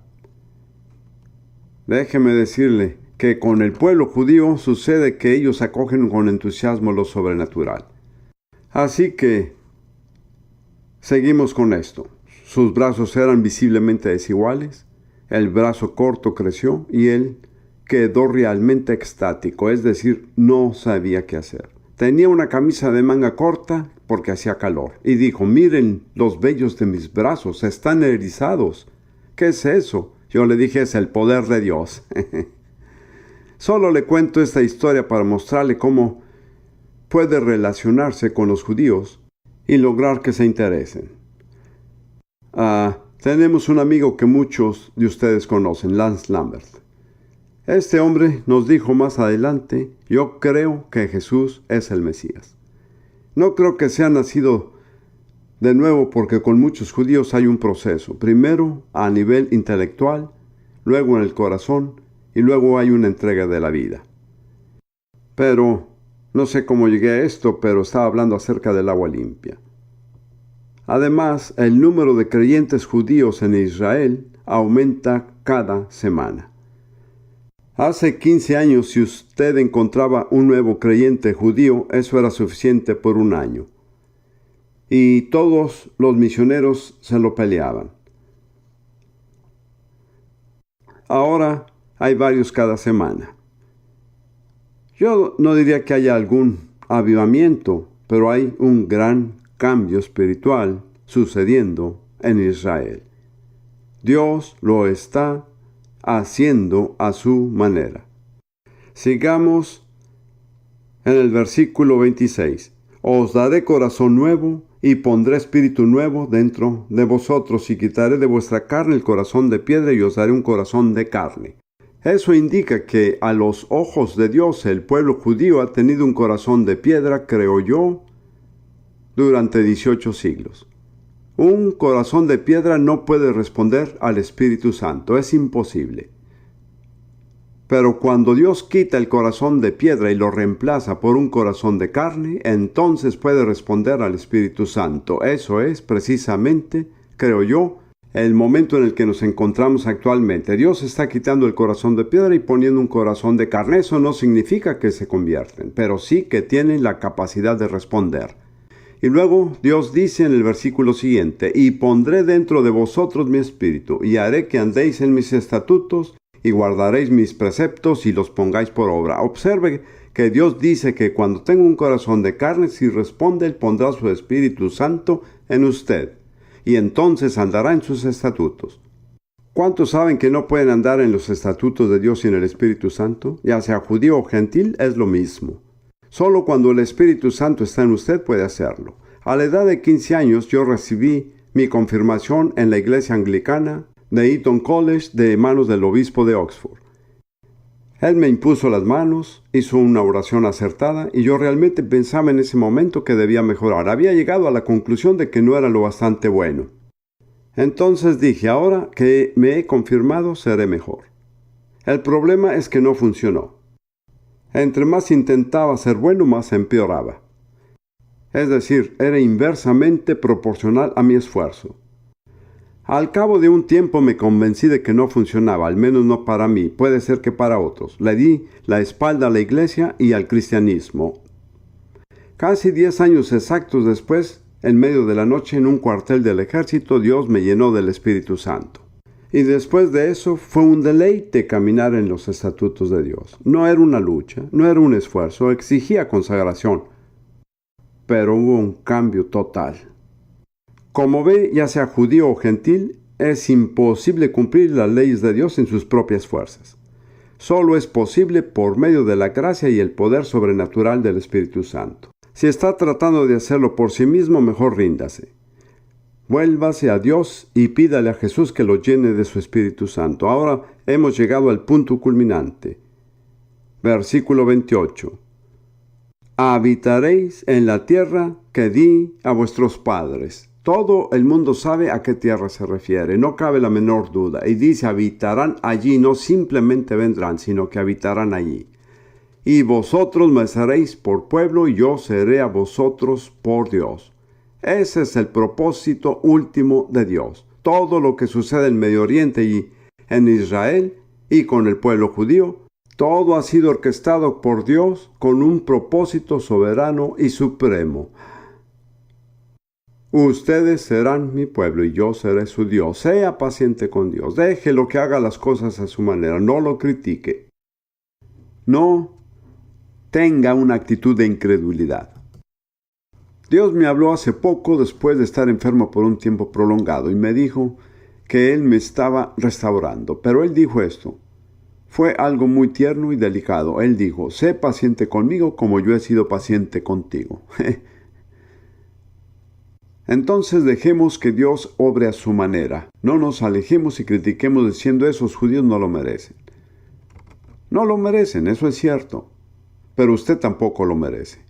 Déjeme decirle que con el pueblo judío sucede que ellos acogen con entusiasmo lo sobrenatural. Así que seguimos con esto. Sus brazos eran visiblemente desiguales, el brazo corto creció y él quedó realmente extático, es decir, no sabía qué hacer. Tenía una camisa de manga corta porque hacía calor y dijo, miren los vellos de mis brazos, están erizados. ¿Qué es eso? Yo le dije, es el poder de Dios. Solo le cuento esta historia para mostrarle cómo puede relacionarse con los judíos y lograr que se interesen. Tenemos un amigo que muchos de ustedes conocen, Lance Lambert. Este hombre nos dijo más adelante, yo creo que Jesús es el Mesías. No creo que sea nacido de nuevo porque con muchos judíos hay un proceso. Primero a nivel intelectual, luego en el corazón y luego hay una entrega de la vida. Pero no sé cómo llegué a esto, pero estaba hablando acerca del agua limpia. Además, el número de creyentes judíos en Israel aumenta cada semana. Hace 15 años, si usted encontraba un nuevo creyente judío, eso era suficiente por un año. Y todos los misioneros se lo peleaban. Ahora hay varios cada semana. Yo no diría que haya algún avivamiento, pero hay un gran cambio espiritual sucediendo en Israel. Dios lo está haciendo a su manera. Sigamos en el versículo 26. Os daré corazón nuevo y pondré espíritu nuevo dentro de vosotros y quitaré de vuestra carne el corazón de piedra y os daré un corazón de carne. Eso indica que a los ojos de Dios el pueblo judío ha tenido un corazón de piedra, creo yo, durante 18 siglos. Un corazón de piedra no puede responder al Espíritu Santo, es imposible. Pero cuando Dios quita el corazón de piedra y lo reemplaza por un corazón de carne, entonces puede responder al Espíritu Santo. Eso es precisamente, creo yo, el momento en el que nos encontramos actualmente. Dios está quitando el corazón de piedra y poniendo un corazón de carne. Eso no significa que se convierten, pero sí que tienen la capacidad de responder. Y luego Dios dice en el versículo siguiente, y pondré dentro de vosotros mi espíritu, y haré que andéis en mis estatutos, y guardaréis mis preceptos, y los pongáis por obra. Observe que Dios dice que cuando tenga un corazón de carne, si responde, Él pondrá su Espíritu Santo en usted, y entonces andará en sus estatutos. ¿Cuántos saben que no pueden andar en los estatutos de Dios sin el Espíritu Santo? Ya sea judío o gentil, es lo mismo. Solo cuando el Espíritu Santo está en usted puede hacerlo. A la edad de 15 años yo recibí mi confirmación en la iglesia anglicana de Eton College de manos del obispo de Oxford. Él me impuso las manos, hizo una oración acertada y yo realmente pensaba en ese momento que debía mejorar. Había llegado a la conclusión de que no era lo bastante bueno. Entonces dije, ahora que me he confirmado seré mejor. El problema es que no funcionó. Entre más intentaba ser bueno, más empeoraba. Es decir, era inversamente proporcional a mi esfuerzo. Al cabo de un tiempo me convencí de que no funcionaba, al menos no para mí, puede ser que para otros. Le di la espalda a la iglesia y al cristianismo. Casi 10 años exactos después, en medio de la noche en un cuartel del ejército, Dios me llenó del Espíritu Santo. Y después de eso fue un deleite caminar en los estatutos de Dios. No era una lucha, no era un esfuerzo, exigía consagración. Pero hubo un cambio total. Como ve, ya sea judío o gentil, es imposible cumplir las leyes de Dios en sus propias fuerzas. Solo es posible por medio de la gracia y el poder sobrenatural del Espíritu Santo. Si está tratando de hacerlo por sí mismo, mejor ríndase. Vuélvase a Dios y pídale a Jesús que lo llene de su Espíritu Santo. Ahora hemos llegado al punto culminante. Versículo 28. Habitaréis en la tierra que di a vuestros padres. Todo el mundo sabe a qué tierra se refiere, no cabe la menor duda. Y dice, habitarán allí, no simplemente vendrán, sino que habitarán allí. Y vosotros me seréis por pueblo, y yo seré a vosotros por Dios. Ese es el propósito último de Dios. Todo lo que sucede en Medio Oriente y en Israel y con el pueblo judío, todo ha sido orquestado por Dios con un propósito soberano y supremo. Ustedes serán mi pueblo y yo seré su Dios. Sea paciente con Dios. Déjelo que haga las cosas a su manera. No lo critique. No tenga una actitud de incredulidad. Dios me habló hace poco después de estar enfermo por un tiempo prolongado y me dijo que Él me estaba restaurando. Pero Él dijo esto. Fue algo muy tierno y delicado. Él dijo, sé paciente conmigo como yo he sido paciente contigo. Entonces dejemos que Dios obre a su manera. No nos alejemos y critiquemos diciendo esos judíos no lo merecen. No lo merecen, eso es cierto. Pero usted tampoco lo merece.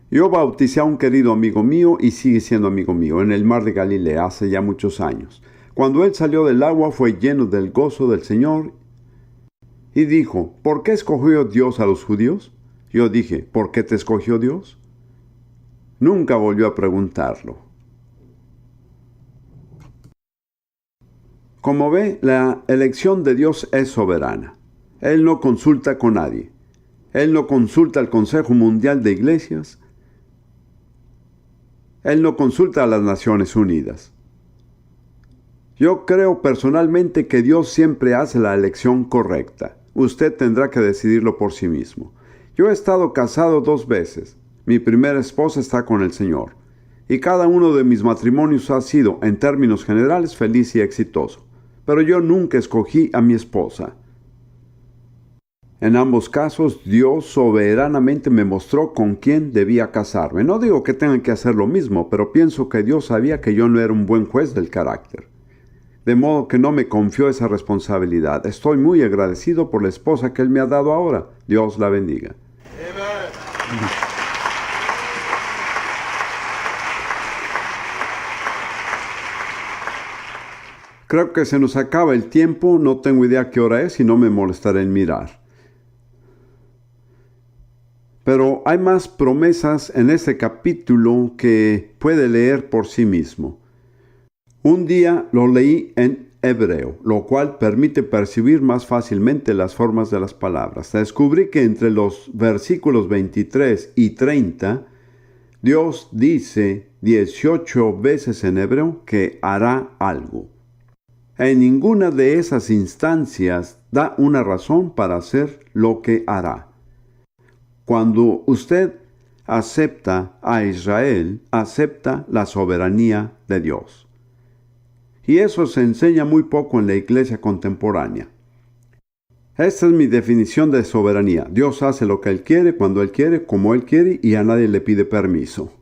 Yo bauticé a un querido amigo mío y sigue siendo amigo mío en el mar de Galilea hace ya muchos años. Cuando él salió del agua fue lleno del gozo del Señor y dijo, ¿por qué escogió Dios a los judíos? Yo dije, ¿por qué te escogió Dios? Nunca volvió a preguntarlo. Como ve, la elección de Dios es soberana. Él no consulta con nadie. Él no consulta al Consejo Mundial de Iglesias. Él no consulta a las Naciones Unidas. Yo creo personalmente que Dios siempre hace la elección correcta. Usted tendrá que decidirlo por sí mismo. Yo he estado casado 2 veces. Mi primera esposa está con el Señor. Y cada uno de mis matrimonios ha sido, en términos generales, feliz y exitoso. Pero yo nunca escogí a mi esposa. En ambos casos, Dios soberanamente me mostró con quién debía casarme. No digo que tengan que hacer lo mismo, pero pienso que Dios sabía que yo no era un buen juez del carácter. De modo que no me confió esa responsabilidad. Estoy muy agradecido por la esposa que Él me ha dado ahora. Dios la bendiga. Amén. Creo que se nos acaba el tiempo. No tengo idea qué hora es y no me molestaré en mirar. Pero hay más promesas en este capítulo que puede leer por sí mismo. Un día lo leí en hebreo, lo cual permite percibir más fácilmente las formas de las palabras. Descubrí que entre los versículos 23 y 30, Dios dice 18 veces en hebreo que hará algo. En ninguna de esas instancias da una razón para hacer lo que hará. Cuando usted acepta a Israel, acepta la soberanía de Dios. Y eso se enseña muy poco en la iglesia contemporánea. Esta es mi definición de soberanía. Dios hace lo que Él quiere, cuando Él quiere, como Él quiere, y a nadie le pide permiso.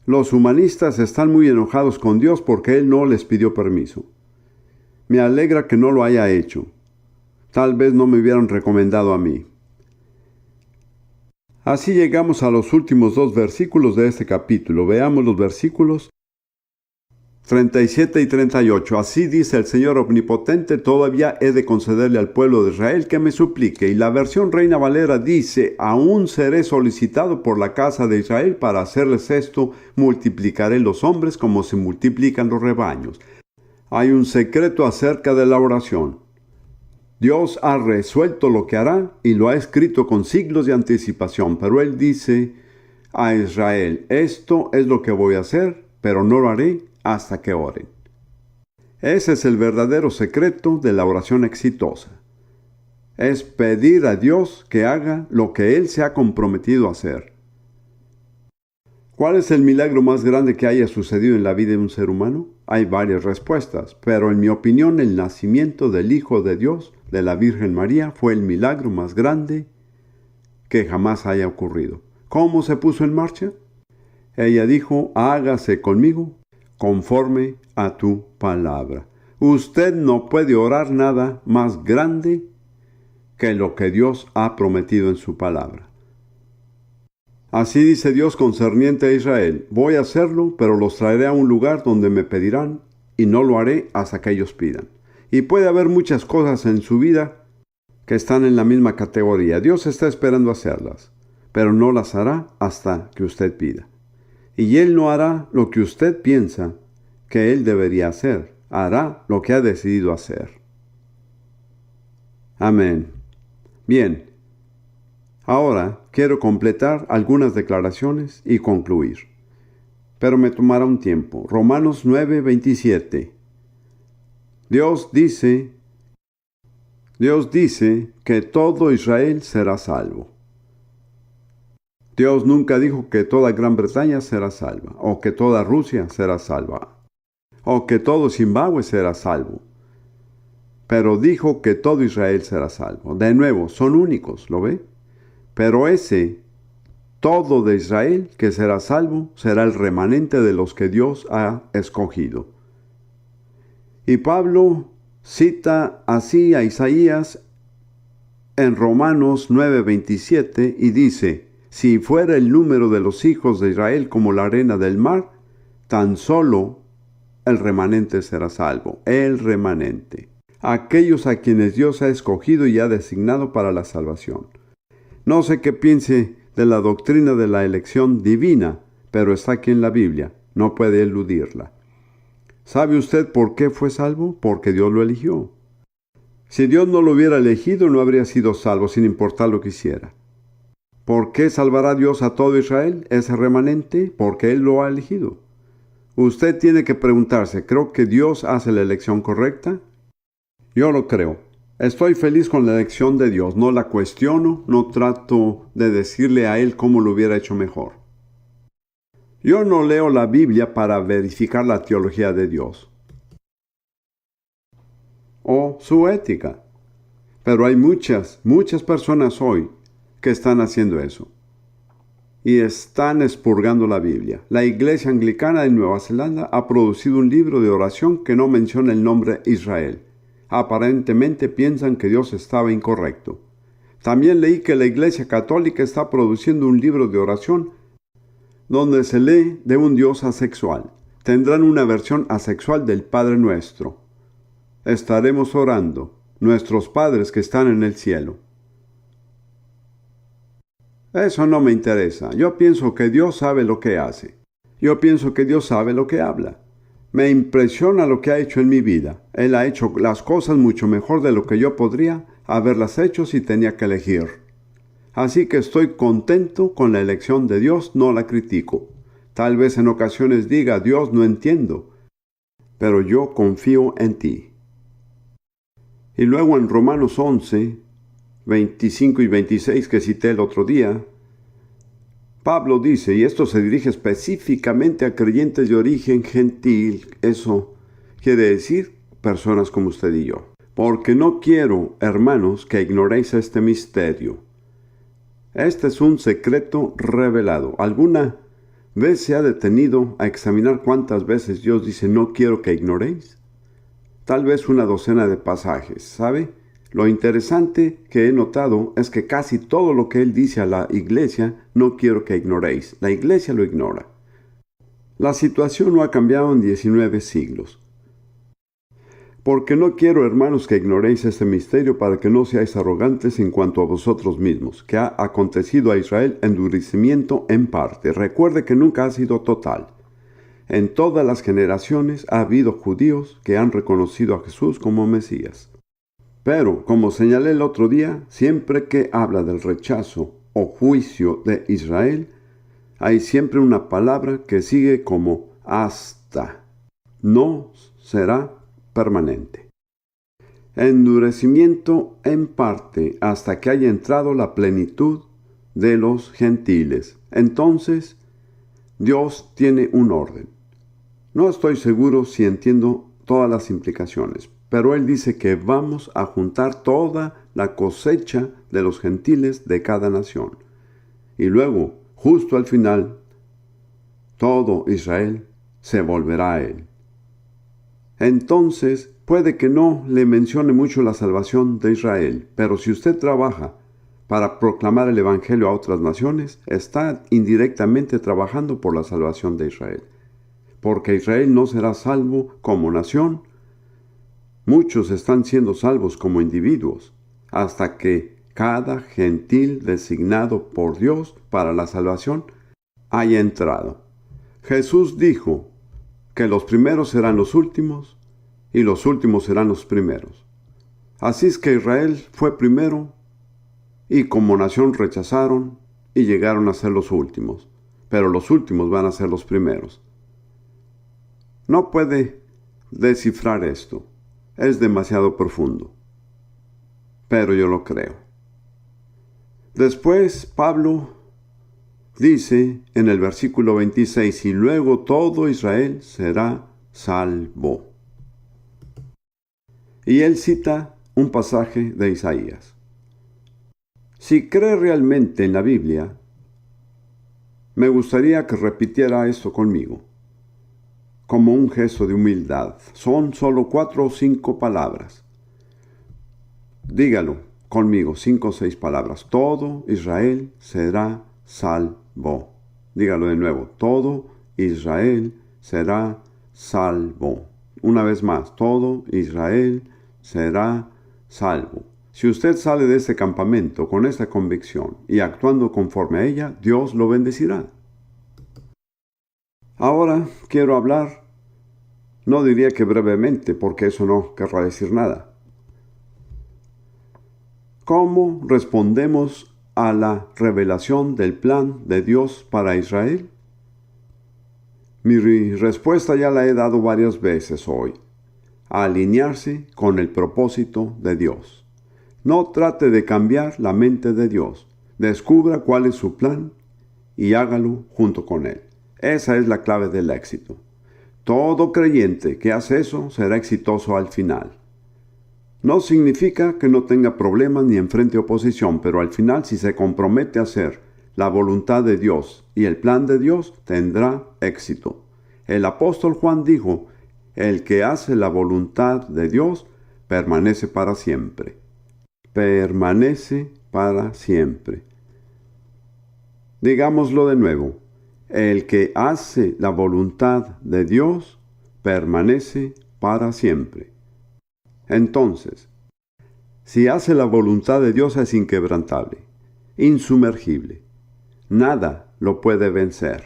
Los humanistas están muy enojados con Dios porque Él no les pidió permiso. Me alegra que no lo haya hecho. Tal vez no me hubieran recomendado a mí. Así llegamos a los últimos 2 versículos de este capítulo. Veamos los versículos 37 y 38. Así dice el Señor Omnipotente, todavía he de concederle al pueblo de Israel que me suplique. Y la versión Reina Valera dice, aún seré solicitado por la casa de Israel para hacerles esto, multiplicaré los hombres como se multiplican los rebaños. Hay un secreto acerca de la oración. Dios ha resuelto lo que hará y lo ha escrito con siglos de anticipación, pero Él dice a Israel, esto es lo que voy a hacer, pero no lo haré hasta que oren. Ese es el verdadero secreto de la oración exitosa. Es pedir a Dios que haga lo que Él se ha comprometido a hacer. ¿Cuál es el milagro más grande que haya sucedido en la vida de un ser humano? Hay varias respuestas, pero en mi opinión el nacimiento del Hijo de Dios, de la Virgen María, fue el milagro más grande que jamás haya ocurrido. ¿Cómo se puso en marcha? Ella dijo, hágase conmigo conforme a tu palabra. Usted no puede orar nada más grande que lo que Dios ha prometido en su palabra. Así dice Dios concerniente a Israel, voy a hacerlo, pero los traeré a un lugar donde me pedirán, y no lo haré hasta que ellos pidan. Y puede haber muchas cosas en su vida que están en la misma categoría. Dios está esperando hacerlas, pero no las hará hasta que usted pida. Y Él no hará lo que usted piensa que Él debería hacer. Hará lo que ha decidido hacer. Amén. Bien. Ahora quiero completar algunas declaraciones y concluir. Pero me tomará un tiempo. Romanos 9:27. Dios dice que todo Israel será salvo. Dios nunca dijo que toda Gran Bretaña será salva, o que toda Rusia será salva, o que todo Zimbabue será salvo. Pero dijo que todo Israel será salvo. De nuevo, son únicos, ¿lo ve? Pero ese todo de Israel que será salvo será el remanente de los que Dios ha escogido. Y Pablo cita así a Isaías en Romanos 9:27 y dice, si fuera el número de los hijos de Israel como la arena del mar, tan solo el remanente será salvo. El remanente. Aquellos a quienes Dios ha escogido y ha designado para la salvación. No sé qué piense de la doctrina de la elección divina, pero está aquí en la Biblia. No puede eludirla. ¿Sabe usted por qué fue salvo? Porque Dios lo eligió. Si Dios no lo hubiera elegido, no habría sido salvo, sin importar lo que hiciera. ¿Por qué salvará Dios a todo Israel, ese remanente? Porque Él lo ha elegido. Usted tiene que preguntarse, ¿creo que Dios hace la elección correcta? Yo lo creo. Estoy feliz con la elección de Dios. No la cuestiono, no trato de decirle a Él cómo lo hubiera hecho mejor. Yo no leo la Biblia para verificar la teología de Dios o su ética. Pero hay muchas personas hoy que están haciendo eso. Y están expurgando la Biblia. La Iglesia Anglicana de Nueva Zelanda ha producido un libro de oración que no menciona el nombre Israel. Aparentemente piensan que Dios estaba incorrecto. También leí que la Iglesia Católica está produciendo un libro de oración donde se lee de un Dios asexual. Tendrán una versión asexual del Padre Nuestro. Estaremos orando, nuestros padres que están en el cielo. Eso no me interesa. Yo pienso que Dios sabe lo que hace. Yo pienso que Dios sabe lo que habla. Me impresiona lo que ha hecho en mi vida. Él ha hecho las cosas mucho mejor de lo que yo podría haberlas hecho si tenía que elegir. Así que estoy contento con la elección de Dios, no la critico. Tal vez en ocasiones diga, Dios, no entiendo, pero yo confío en ti. Y luego en Romanos 11, 25 y 26 que cité el otro día, Pablo dice, y esto se dirige específicamente a creyentes de origen gentil, eso quiere decir personas como usted y yo. Porque no quiero, hermanos, que ignoréis este misterio. Este es un secreto revelado. ¿Alguna vez se ha detenido a examinar cuántas veces Dios dice, no quiero que ignoréis? Tal vez una docena de pasajes, ¿sabe? Lo interesante que he notado es que casi todo lo que Él dice a la iglesia, no quiero que ignoréis. La iglesia lo ignora. La situación no ha cambiado en 19 siglos. Porque no quiero, hermanos, que ignoréis este misterio para que no seáis arrogantes en cuanto a vosotros mismos, que ha acontecido a Israel endurecimiento en parte. Recuerde que nunca ha sido total. En todas las generaciones ha habido judíos que han reconocido a Jesús como Mesías. Pero, como señalé el otro día, siempre que habla del rechazo o juicio de Israel, hay siempre una palabra que sigue como hasta. No será permanente. Endurecimiento en parte hasta que haya entrado la plenitud de los gentiles. Entonces, Dios tiene un orden. No estoy seguro si entiendo todas las implicaciones, pero Él dice que vamos a juntar toda la cosecha de los gentiles de cada nación. Y luego, justo al final, todo Israel se volverá a Él. Entonces, puede que no le mencione mucho la salvación de Israel, pero si usted trabaja para proclamar el Evangelio a otras naciones, está indirectamente trabajando por la salvación de Israel. Porque Israel no será salvo como nación. Muchos están siendo salvos como individuos, hasta que cada gentil designado por Dios para la salvación haya entrado. Jesús dijo que los primeros serán los últimos y los últimos serán los primeros. Así es que Israel fue primero y como nación rechazaron y llegaron a ser los últimos, pero los últimos van a ser los primeros. No puede descifrar esto, es demasiado profundo, pero yo lo creo. Después Pablo dice en el versículo 26, y luego todo Israel será salvo. Y él cita un pasaje de Isaías. Si cree realmente en la Biblia, me gustaría que repitiera esto conmigo, como un gesto de humildad. Son solo 4 o 5 palabras. Dígalo conmigo, 5 o 6 palabras. Todo Israel será salvo. Dígalo de nuevo. Todo Israel será salvo. Una vez más, todo Israel será salvo. Si usted sale de este campamento con esta convicción y actuando conforme a ella, Dios lo bendecirá. Ahora quiero hablar, no diría que brevemente, porque eso no querrá decir nada. ¿Cómo respondemos a la revelación del plan de Dios para Israel? Mi respuesta ya la he dado varias veces hoy. A alinearse con el propósito de Dios. No trate de cambiar la mente de Dios. Descubra cuál es su plan y hágalo junto con Él. Esa es la clave del éxito. Todo creyente que hace eso será exitoso al final. No significa que no tenga problemas ni enfrente oposición, pero al final, si se compromete a hacer la voluntad de Dios y el plan de Dios, tendrá éxito. El apóstol Juan dijo, el que hace la voluntad de Dios permanece para siempre. Permanece para siempre. Digámoslo de nuevo. El que hace la voluntad de Dios permanece para siempre. Entonces, si hace la voluntad de Dios es inquebrantable, insumergible. Nada lo puede vencer.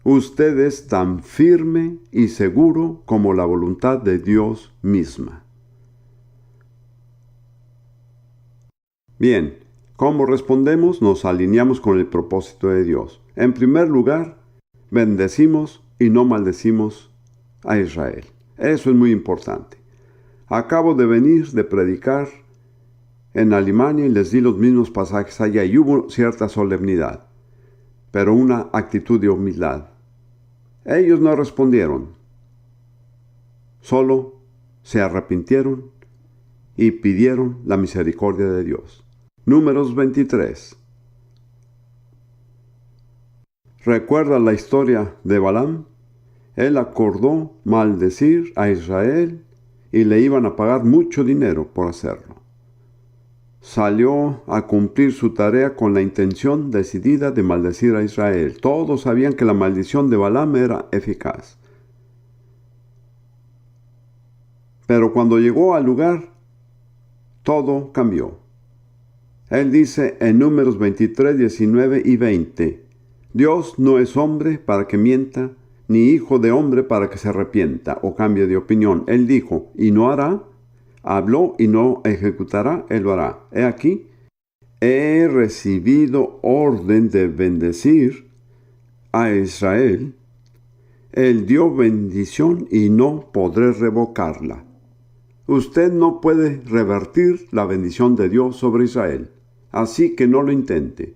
Usted es tan firme y seguro como la voluntad de Dios misma. Bien, ¿cómo respondemos? Nos alineamos con el propósito de Dios. En primer lugar, bendecimos y no maldecimos a Israel. Eso es muy importante. Acabo de venir de predicar en Alemania y les di los mismos pasajes allá y hubo cierta solemnidad, pero una actitud de humildad. Ellos no respondieron, solo se arrepintieron y pidieron la misericordia de Dios. Números 23. ¿Recuerda la historia de Balaam? Él acordó maldecir a Israel y le iban a pagar mucho dinero por hacerlo. salió a cumplir su tarea con la intención decidida de maldecir a Israel. Todos sabían que la maldición de Balaam era eficaz. Pero cuando llegó al lugar, todo cambió. Él dice en Números 23, 19 y 20, Dios no es hombre para que mienta, ni hijo de hombre para que se arrepienta o cambie de opinión. Él dijo, y no hará, habló y no ejecutará, él lo hará. He aquí, he recibido orden de bendecir a Israel. Él dio bendición y no podré revocarla. Usted no puede revertir la bendición de Dios sobre Israel, así que no lo intente.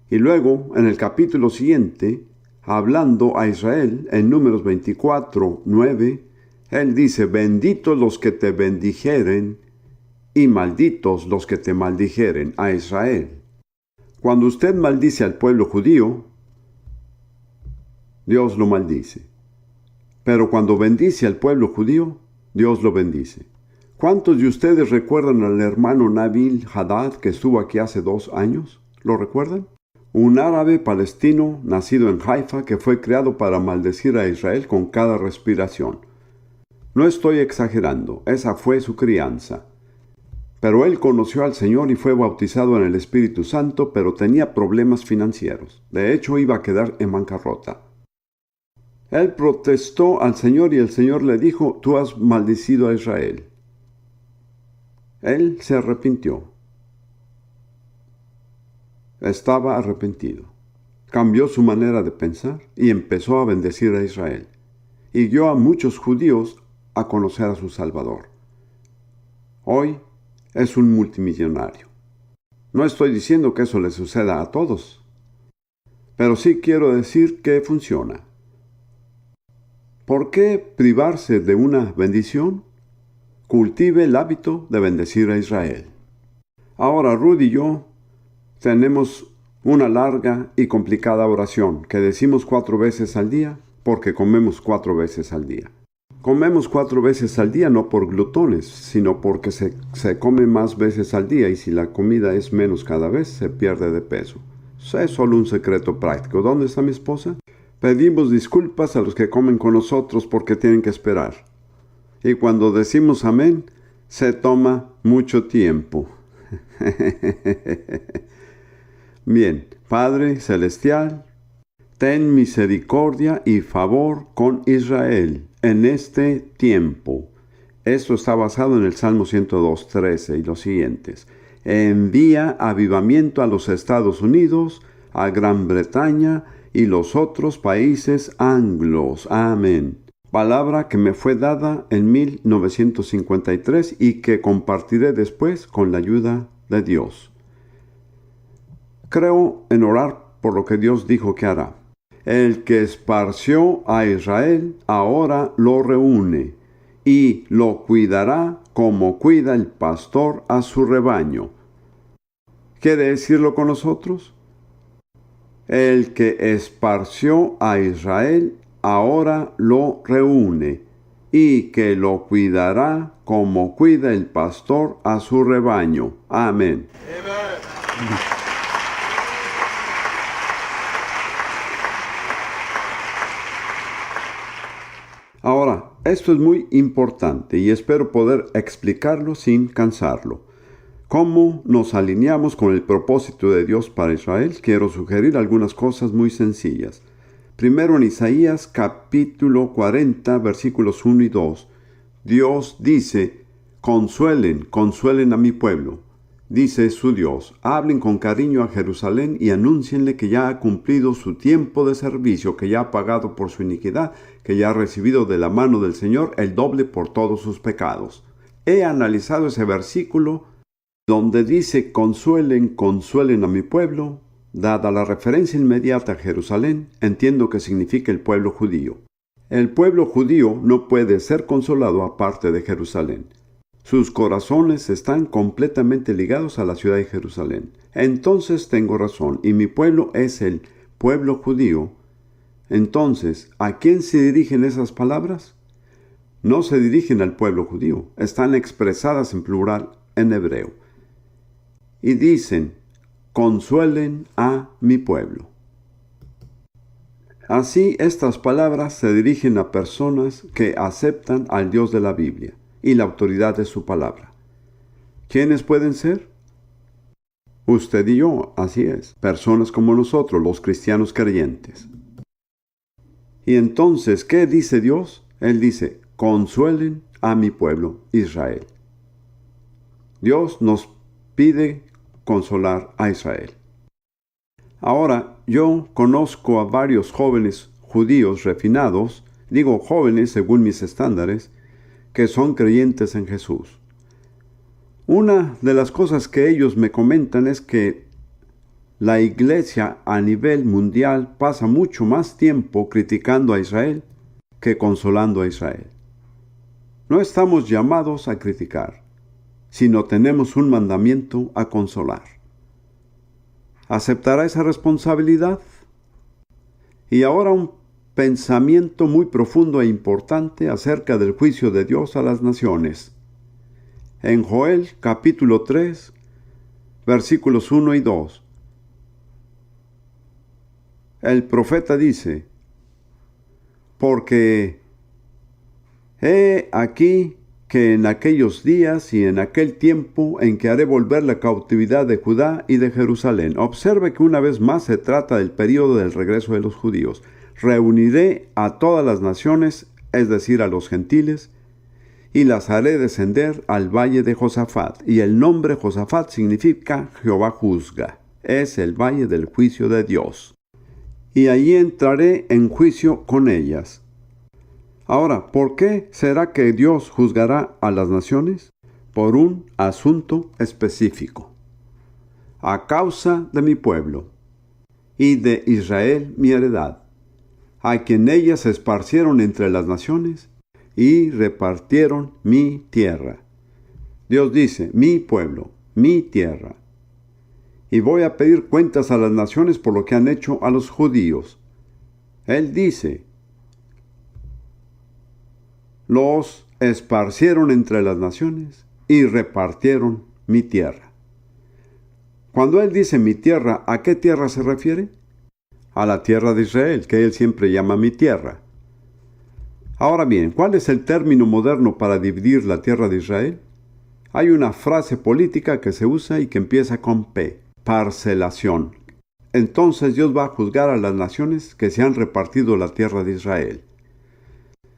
Y luego, en el capítulo siguiente, hablando a Israel, en Números 24, 9, Él dice, benditos los que te bendijeren y malditos los que te maldijeren, a Israel. Cuando usted maldice al pueblo judío, Dios lo maldice. Pero cuando bendice al pueblo judío, Dios lo bendice. ¿Cuántos de ustedes recuerdan al hermano Nabil Hadad que estuvo aquí hace 2 años? ¿Lo recuerdan? Un árabe palestino nacido en Haifa que fue creado para maldecir a Israel con cada respiración. No estoy exagerando, esa fue su crianza. Pero él conoció al Señor y fue bautizado en el Espíritu Santo, pero tenía problemas financieros. De hecho, iba a quedar en bancarrota. Él protestó al Señor y el Señor le dijo, tú has maldecido a Israel. Él se arrepintió. Estaba arrepentido. Cambió su manera de pensar y empezó a bendecir a Israel. Y guió a muchos judíos a conocer a su Salvador. Hoy es un multimillonario. No estoy diciendo que eso le suceda a todos, pero sí quiero decir que funciona. ¿Por qué privarse de una bendición? Cultive el hábito de bendecir a Israel. Ahora Rudy y yo tenemos una larga y complicada oración que decimos 4 veces al día porque comemos 4 veces al día. Comemos 4 veces al día no por glutones, sino porque se come más veces al día y si la comida es menos cada vez, se pierde de peso. Es solo un secreto práctico. ¿Dónde está mi esposa? Pedimos disculpas a los que comen con nosotros porque tienen que esperar. Y cuando decimos amén, se toma mucho tiempo. Bien, Padre Celestial, ten misericordia y favor con Israel en este tiempo. Esto está basado en el Salmo 102:13 y los siguientes. Envía avivamiento a los Estados Unidos, a Gran Bretaña y los otros países anglos. Amén. Palabra que me fue dada en 1953 y que compartiré después con la ayuda de Dios. Creo en orar por lo que Dios dijo que hará. El que esparció a Israel ahora lo reúne y lo cuidará como cuida el pastor a su rebaño. ¿Quiere decirlo con nosotros? El que esparció a Israel ahora lo reúne y que lo cuidará como cuida el pastor a su rebaño. Amén. Amén. Ahora, esto es muy importante y espero poder explicarlo sin cansarlo. ¿Cómo nos alineamos con el propósito de Dios para Israel? Quiero sugerir algunas cosas muy sencillas. Primero en Isaías capítulo 40, versículos 1 y 2, Dios dice, consuelen a mi pueblo. Dice su Dios, hablen con cariño a Jerusalén y anúncienle que ya ha cumplido su tiempo de servicio, que ya ha pagado por su iniquidad, que ya ha recibido de la mano del Señor el doble por todos sus pecados. He analizado ese versículo donde dice consuelen a mi pueblo. Dada la referencia inmediata a Jerusalén, entiendo que significa el pueblo judío. El pueblo judío no puede ser consolado aparte de Jerusalén. Sus corazones están completamente ligados a la ciudad de Jerusalén. Entonces tengo razón, y mi pueblo es el pueblo judío. Entonces, ¿a quién se dirigen esas palabras? No se dirigen al pueblo judío, están expresadas en plural en hebreo. y dicen, consuelen a mi pueblo. Así, estas palabras se dirigen a personas que aceptan al Dios de la Biblia y la autoridad de su palabra. ¿Quiénes pueden ser? Usted y yo, así es, personas como nosotros, los cristianos creyentes. Y entonces, ¿qué dice Dios? Él dice, consuelen a mi pueblo, Israel. Dios nos pide consolar a Israel. Ahora, yo conozco a varios jóvenes judíos refinados, digo jóvenes según mis estándares, que son creyentes en Jesús. Una de las cosas que ellos me comentan es que la iglesia a nivel mundial pasa mucho más tiempo criticando a Israel que consolando a Israel. No estamos llamados a criticar, sino tenemos un mandamiento a consolar. ¿Aceptará esa responsabilidad? Y ahora un pensamiento muy profundo e importante acerca del juicio de Dios a las naciones. En Joel capítulo 3, versículos 1 y 2, el profeta dice, porque he aquí que en aquellos días y en aquel tiempo en que haré volver la cautividad de Judá y de Jerusalén. Observe que una vez más se trata del período del regreso de los judíos. Reuniré a todas las naciones, es decir, a los gentiles, y las haré descender al valle de Josafat. Y el nombre Josafat significa Jehová juzga. Es el valle del juicio de Dios. Y allí entraré en juicio con ellas. Ahora, ¿por qué será que Dios juzgará a las naciones? Por un asunto específico. A causa de mi pueblo y de Israel mi heredad, a quien ellas se esparcieron entre las naciones y repartieron mi tierra. Dios dice, mi pueblo, mi tierra. Y voy a pedir cuentas a las naciones por lo que han hecho a los judíos. Él dice, los esparcieron entre las naciones y repartieron mi tierra. Cuando él dice mi tierra, ¿a qué tierra se refiere? A la tierra de Israel, que él siempre llama mi tierra. Ahora bien, ¿cuál es el término moderno para dividir la tierra de Israel? Hay una frase política que se usa y que empieza con P, parcelación. Entonces Dios va a juzgar a las naciones que se han repartido la tierra de Israel.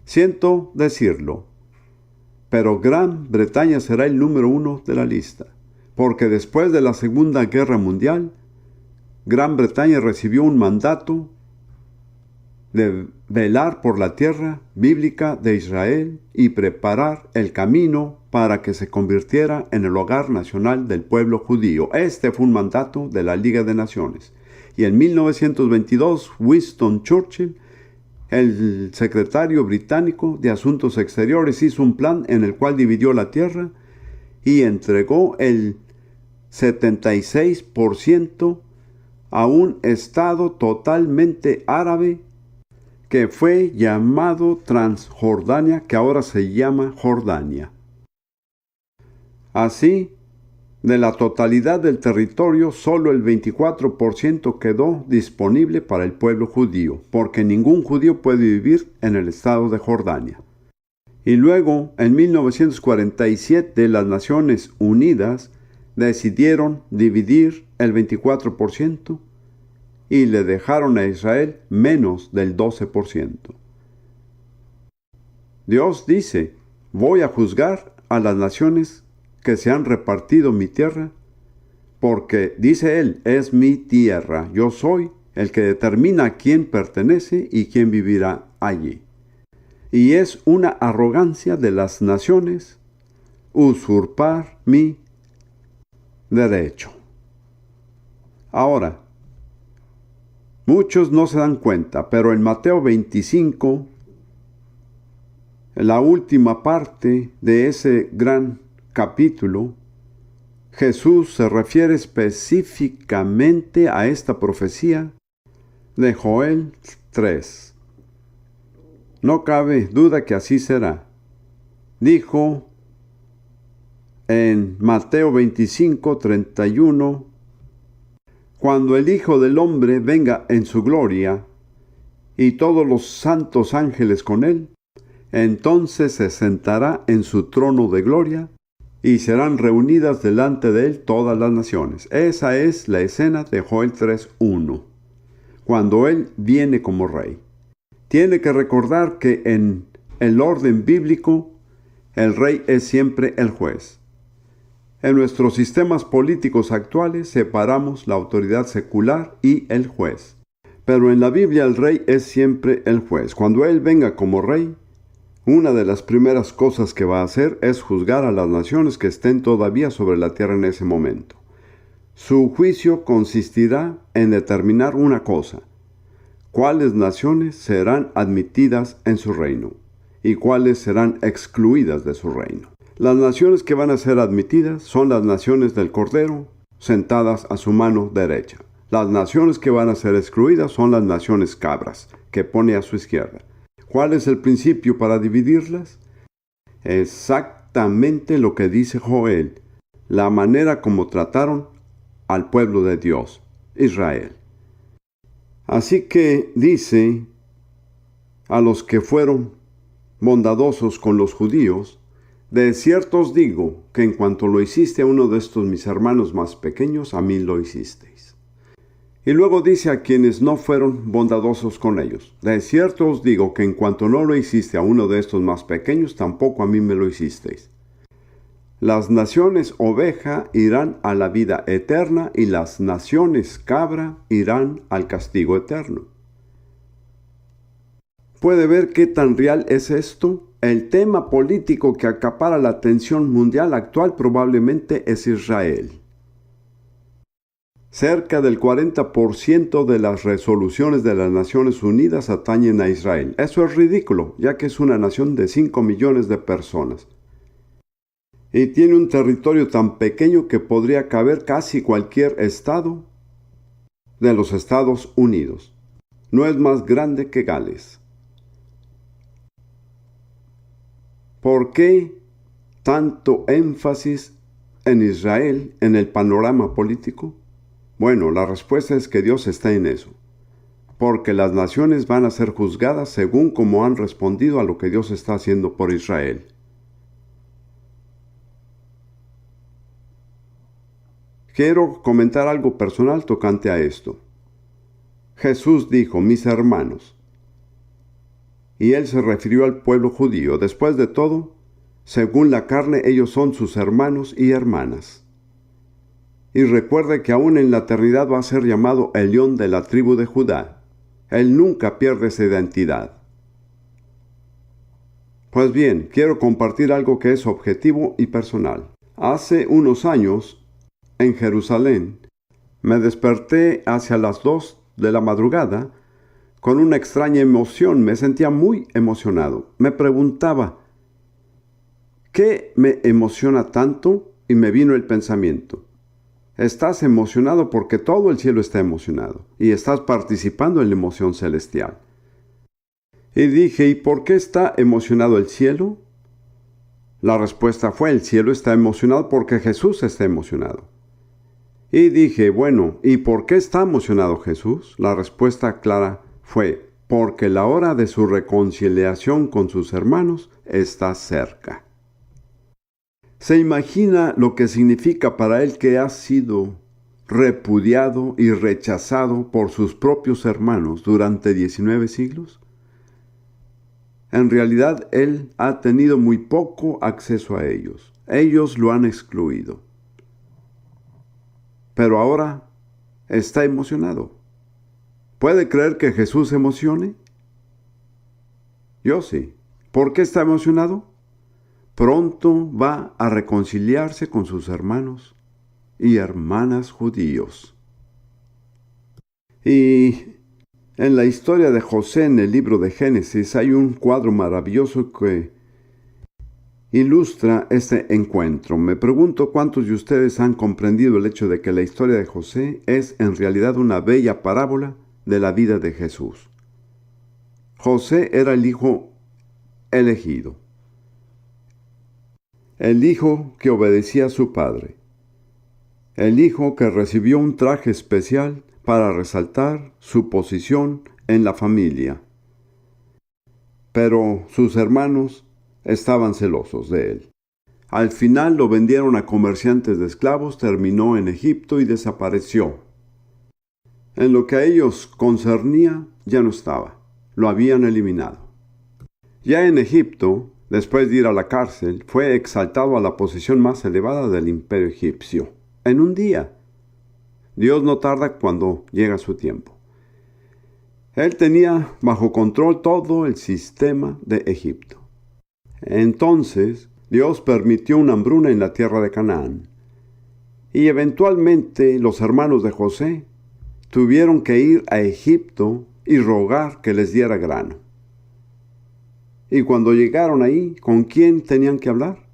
Siento decirlo, pero Gran Bretaña será el número 1 de la lista, porque después de la Segunda Guerra Mundial, Gran Bretaña recibió un mandato de velar por la tierra bíblica de Israel y preparar el camino para que se convirtiera en el hogar nacional del pueblo judío. Este fue un mandato de la Liga de Naciones. Y en 1922, Winston Churchill, el secretario británico de Asuntos Exteriores, hizo un plan en el cual dividió la tierra y entregó el 76% a un estado totalmente árabe que fue llamado Transjordania, que ahora se llama Jordania. Así, de la totalidad del territorio, solo el 24% quedó disponible para el pueblo judío, porque ningún judío puede vivir en el estado de Jordania. Y luego, en 1947, las Naciones Unidas decidieron dividir el 24% y le dejaron a Israel menos del 12%. Dios dice, voy a juzgar a las naciones que se han repartido mi tierra, porque, dice él, es mi tierra. Yo soy el que determina a quién pertenece y quién vivirá allí. Y es una arrogancia de las naciones usurpar mi derecho. Ahora, muchos no se dan cuenta, pero en Mateo 25, la última parte de ese gran capítulo, Jesús se refiere específicamente a esta profecía de Joel 3. No cabe duda que así será. Dijo en Mateo 25:31, cuando el Hijo del Hombre venga en su gloria y todos los santos ángeles con él, entonces se sentará en su trono de gloria y serán reunidas delante de él todas las naciones. Esa es la escena de Joel 3:1, cuando él viene como rey. Tiene que recordar que en el orden bíblico, el rey es siempre el juez. En nuestros sistemas políticos actuales separamos la autoridad secular y el juez. Pero en la Biblia el rey es siempre el juez. Cuando él venga como rey, una de las primeras cosas que va a hacer es juzgar a las naciones que estén todavía sobre la tierra en ese momento. Su juicio consistirá en determinar una cosa: cuáles naciones serán admitidas en su reino y cuáles serán excluidas de su reino. Las naciones que van a ser admitidas son las naciones del Cordero, sentadas a su mano derecha. Las naciones que van a ser excluidas son las naciones cabras, que pone a su izquierda. ¿Cuál es el principio para dividirlas? Exactamente lo que dice Joel, la manera como trataron al pueblo de Dios, Israel. Así que dice a los que fueron bondadosos con los judíos: de cierto os digo que en cuanto lo hiciste a uno de estos mis hermanos más pequeños, a mí lo hicisteis. Y luego dice a quienes no fueron bondadosos con ellos: de cierto os digo que en cuanto no lo hiciste a uno de estos más pequeños, tampoco a mí me lo hicisteis. Las naciones oveja irán a la vida eterna y las naciones cabra irán al castigo eterno. ¿Puede ver qué tan real es esto? El tema político que acapara la atención mundial actual probablemente es Israel. Cerca del 40% de las resoluciones de las Naciones Unidas atañen a Israel. Eso es ridículo, ya que es una nación de 5 millones de personas. Y tiene un territorio tan pequeño que podría caber casi cualquier estado de los Estados Unidos. No es más grande que Gales. ¿Por qué tanto énfasis en Israel en el panorama político? Bueno, la respuesta es que Dios está en eso, porque las naciones van a ser juzgadas según cómo han respondido a lo que Dios está haciendo por Israel. Quiero comentar algo personal tocante a esto. Jesús dijo: mis hermanos. Y él se refirió al pueblo judío. Después de todo, según la carne, ellos son sus hermanos y hermanas. Y recuerde que aún en la eternidad va a ser llamado el león de la tribu de Judá. Él nunca pierde esa identidad. Pues bien, quiero compartir algo que es objetivo y personal. Hace unos años, en Jerusalén, me desperté hacia las 2 de la madrugada con una extraña emoción. Me sentía muy emocionado. Me preguntaba, ¿qué me emociona tanto? Y me vino el pensamiento: estás emocionado porque todo el cielo está emocionado y estás participando en la emoción celestial. Y dije, ¿y por qué está emocionado el cielo? La respuesta fue: el cielo está emocionado porque Jesús está emocionado. Y dije, bueno, ¿y por qué está emocionado Jesús? La respuesta clara fue: porque la hora de su reconciliación con sus hermanos está cerca. ¿Se imagina lo que significa para él que ha sido repudiado y rechazado por sus propios hermanos durante 19 siglos? En realidad, él ha tenido muy poco acceso a ellos. Ellos lo han excluido. Pero ahora está emocionado. ¿Puede creer que Jesús se emocione? Yo sí. ¿Por qué está emocionado? Pronto va a reconciliarse con sus hermanos y hermanas judíos. Y en la historia de José en el libro de Génesis hay un cuadro maravilloso que ilustra este encuentro. Me pregunto cuántos de ustedes han comprendido el hecho de que la historia de José es en realidad una bella parábola de la vida de Jesús. José era el hijo elegido. El hijo que obedecía a su padre. El hijo que recibió un traje especial para resaltar su posición en la familia. Pero sus hermanos estaban celosos de él. Al final lo vendieron a comerciantes de esclavos, terminó en Egipto y desapareció. En lo que a ellos concernía, ya no estaba. Lo habían eliminado. Ya en Egipto, después de ir a la cárcel, fue exaltado a la posición más elevada del imperio egipcio. En un día. Dios no tarda cuando llega su tiempo. Él tenía bajo control todo el sistema de Egipto. Entonces, Dios permitió una hambruna en la tierra de Canaán. Y eventualmente los hermanos de José tuvieron que ir a Egipto y rogar que les diera grano. Y cuando llegaron ahí, ¿con quién tenían que hablar?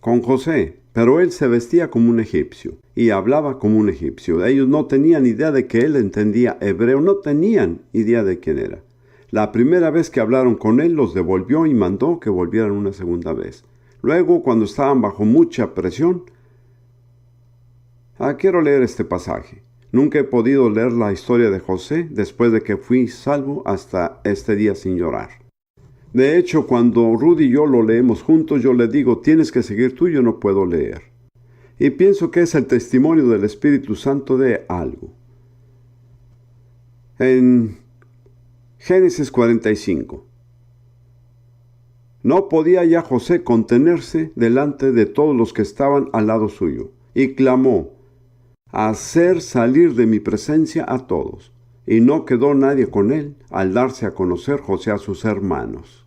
Con José, pero él se vestía como un egipcio y hablaba como un egipcio. Ellos no tenían idea de que él entendía hebreo, no tenían idea de quién era. La primera vez que hablaron con él, los devolvió y mandó que volvieran una segunda vez. Luego, cuando estaban bajo mucha presión, quiero leer este pasaje. Nunca he podido leer la historia de José después de que fui salvo hasta este día sin llorar. De hecho, cuando Rudy y yo lo leemos juntos, yo le digo, tienes que seguir tú, yo no puedo leer. Y pienso que es el testimonio del Espíritu Santo de algo. En Génesis 45. No podía ya José contenerse delante de todos los que estaban al lado suyo, y clamó, hacer salir de mi presencia a todos. Y no quedó nadie con él al darse a conocer José a sus hermanos.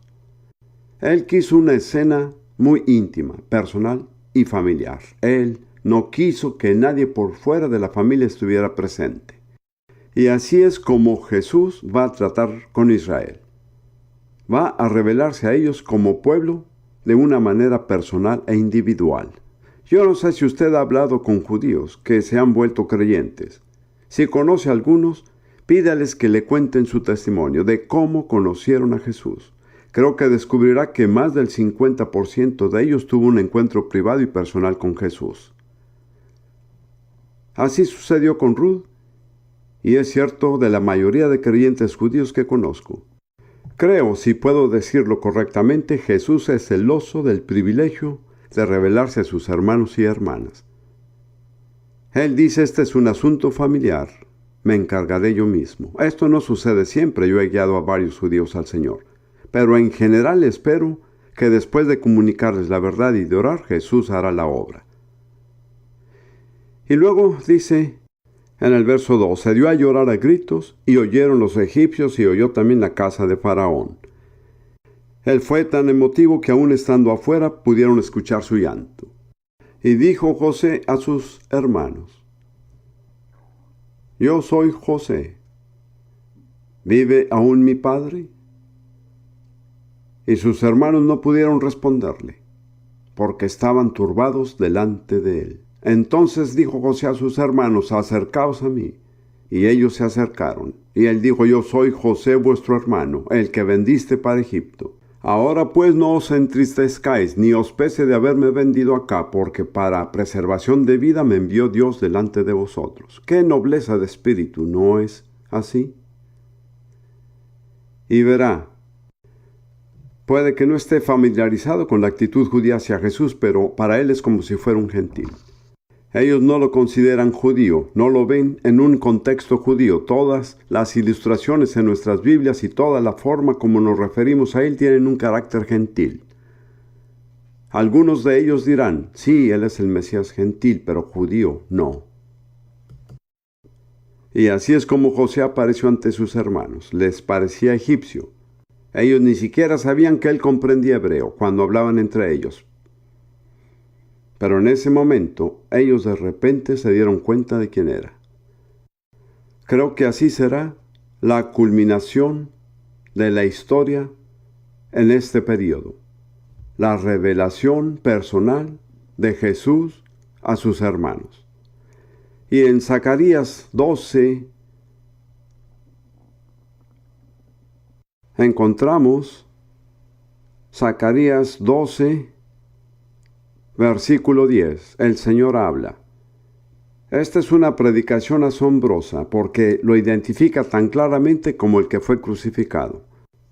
Él quiso una escena muy íntima, personal y familiar. Él no quiso que nadie por fuera de la familia estuviera presente. Y así es como Jesús va a tratar con Israel. Va a revelarse a ellos como pueblo de una manera personal e individual. Yo no sé si usted ha hablado con judíos que se han vuelto creyentes. Si conoce a algunos, pídales que le cuenten su testimonio de cómo conocieron a Jesús. Creo que descubrirá que más del 50% de ellos tuvo un encuentro privado y personal con Jesús. Así sucedió con Ruth, y es cierto de la mayoría de creyentes judíos que conozco. Creo, si puedo decirlo correctamente, Jesús es celoso del privilegio de revelarse a sus hermanos y hermanas. Él dice, este es un asunto familiar. Me encargaré yo mismo. Esto no sucede siempre, yo he guiado a varios judíos al Señor. Pero en general espero que después de comunicarles la verdad y de orar, Jesús hará la obra. Y luego dice en el verso 2, se dio a llorar a gritos y oyeron los egipcios y oyó también la casa de Faraón. Él fue tan emotivo que aún estando afuera pudieron escuchar su llanto. Y dijo José a sus hermanos, yo soy José. ¿Vive aún mi padre? Y sus hermanos no pudieron responderle, porque estaban turbados delante de él. Entonces dijo José a sus hermanos, acercaos a mí. Y ellos se acercaron. Y él dijo, yo soy José vuestro hermano, el que vendiste para Egipto. Ahora pues no os entristezcáis, ni os pese de haberme vendido acá, porque para preservación de vida me envió Dios delante de vosotros. ¡Qué nobleza de espíritu! ¿No es así? Y verá, puede que no esté familiarizado con la actitud judía hacia Jesús, pero para él es como si fuera un gentil. Ellos no lo consideran judío, no lo ven en un contexto judío. Todas las ilustraciones en nuestras Biblias y toda la forma como nos referimos a él tienen un carácter gentil. Algunos de ellos dirán, sí, él es el Mesías gentil, pero judío no. Y así es como José apareció ante sus hermanos. Les parecía egipcio. Ellos ni siquiera sabían que él comprendía hebreo cuando hablaban entre ellos. Pero en ese momento, ellos de repente se dieron cuenta de quién era. Creo que así será la culminación de la historia en este periodo. La revelación personal de Jesús a sus hermanos. Y en Zacarías 12 encontramos Zacarías 12, Versículo 10. El Señor habla. Esta es una predicación asombrosa porque lo identifica tan claramente como el que fue crucificado.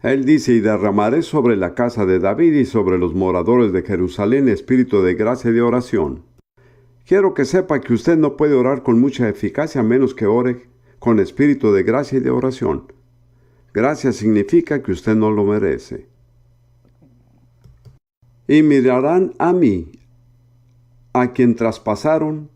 Él dice: y derramaré sobre la casa de David y sobre los moradores de Jerusalén espíritu de gracia y de oración. Quiero que sepa que usted no puede orar con mucha eficacia a menos que ore con espíritu de gracia y de oración. Gracia significa que usted no lo merece. Y mirarán a mí, a quien traspasaron,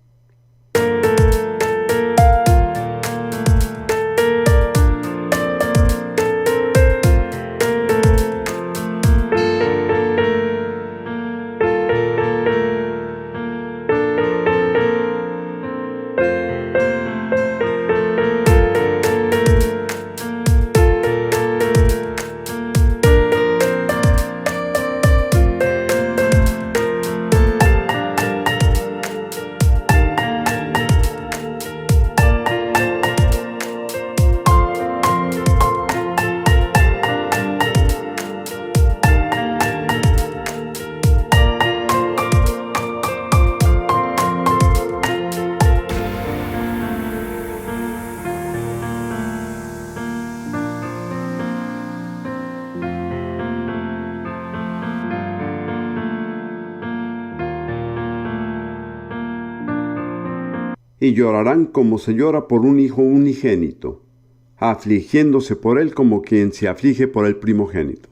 y llorarán como se llora por un hijo unigénito, afligiéndose por él como quien se aflige por el primogénito.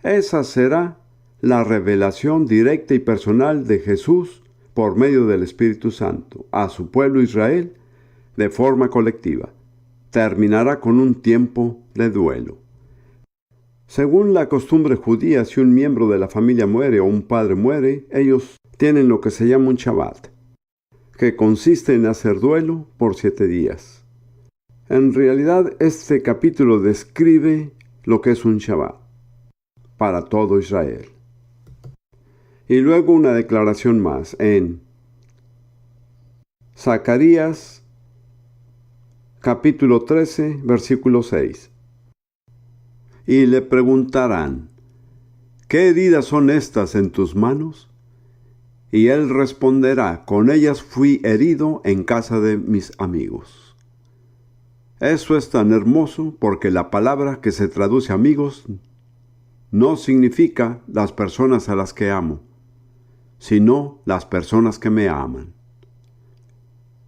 Esa será la revelación directa y personal de Jesús por medio del Espíritu Santo a su pueblo Israel de forma colectiva. Terminará con un tiempo de duelo. Según la costumbre judía, si un miembro de la familia muere o un padre muere, ellos tienen lo que se llama un Shabbat, que consiste en hacer duelo por 7 días. En realidad, este capítulo describe lo que es un Shabbat para todo Israel. Y luego una declaración más en Zacarías capítulo 13, versículo 6. Y le preguntarán: ¿qué heridas son estas en tus manos? Y él responderá: con ellas fui herido en casa de mis amigos. Eso es tan hermoso porque la palabra que se traduce amigos no significa las personas a las que amo, sino las personas que me aman.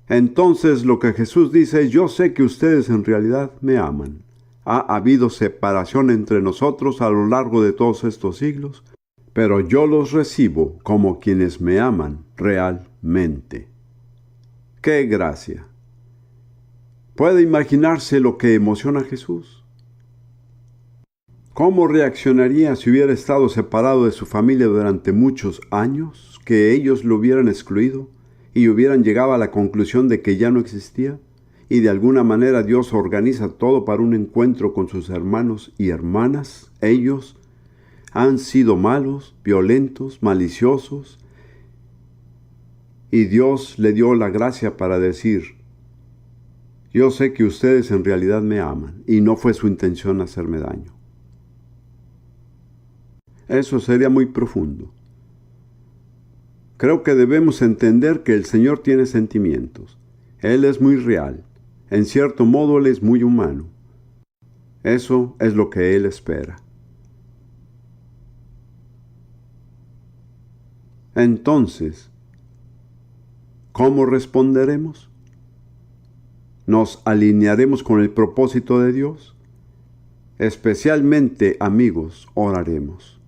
Entonces lo que Jesús dice es: yo sé que ustedes en realidad me aman. Ha habido separación entre nosotros a lo largo de todos estos siglos, pero yo los recibo como quienes me aman realmente. ¡Qué gracia! ¿Puede imaginarse lo que emociona a Jesús? ¿Cómo reaccionaría si hubiera estado separado de su familia durante muchos años, que ellos lo hubieran excluido y hubieran llegado a la conclusión de que ya no existía? Y de alguna manera Dios organiza todo para un encuentro con sus hermanos y hermanas. Ellos han sido malos, violentos, maliciosos, y Dios le dio la gracia para decir: yo sé que ustedes en realidad me aman, y no fue su intención hacerme daño. Eso sería muy profundo. Creo que debemos entender que el Señor tiene sentimientos. Él es muy real. En cierto modo, Él es muy humano. Eso es lo que Él espera. Entonces, ¿cómo responderemos? ¿Nos alinearemos con el propósito de Dios? Especialmente, amigos, oraremos.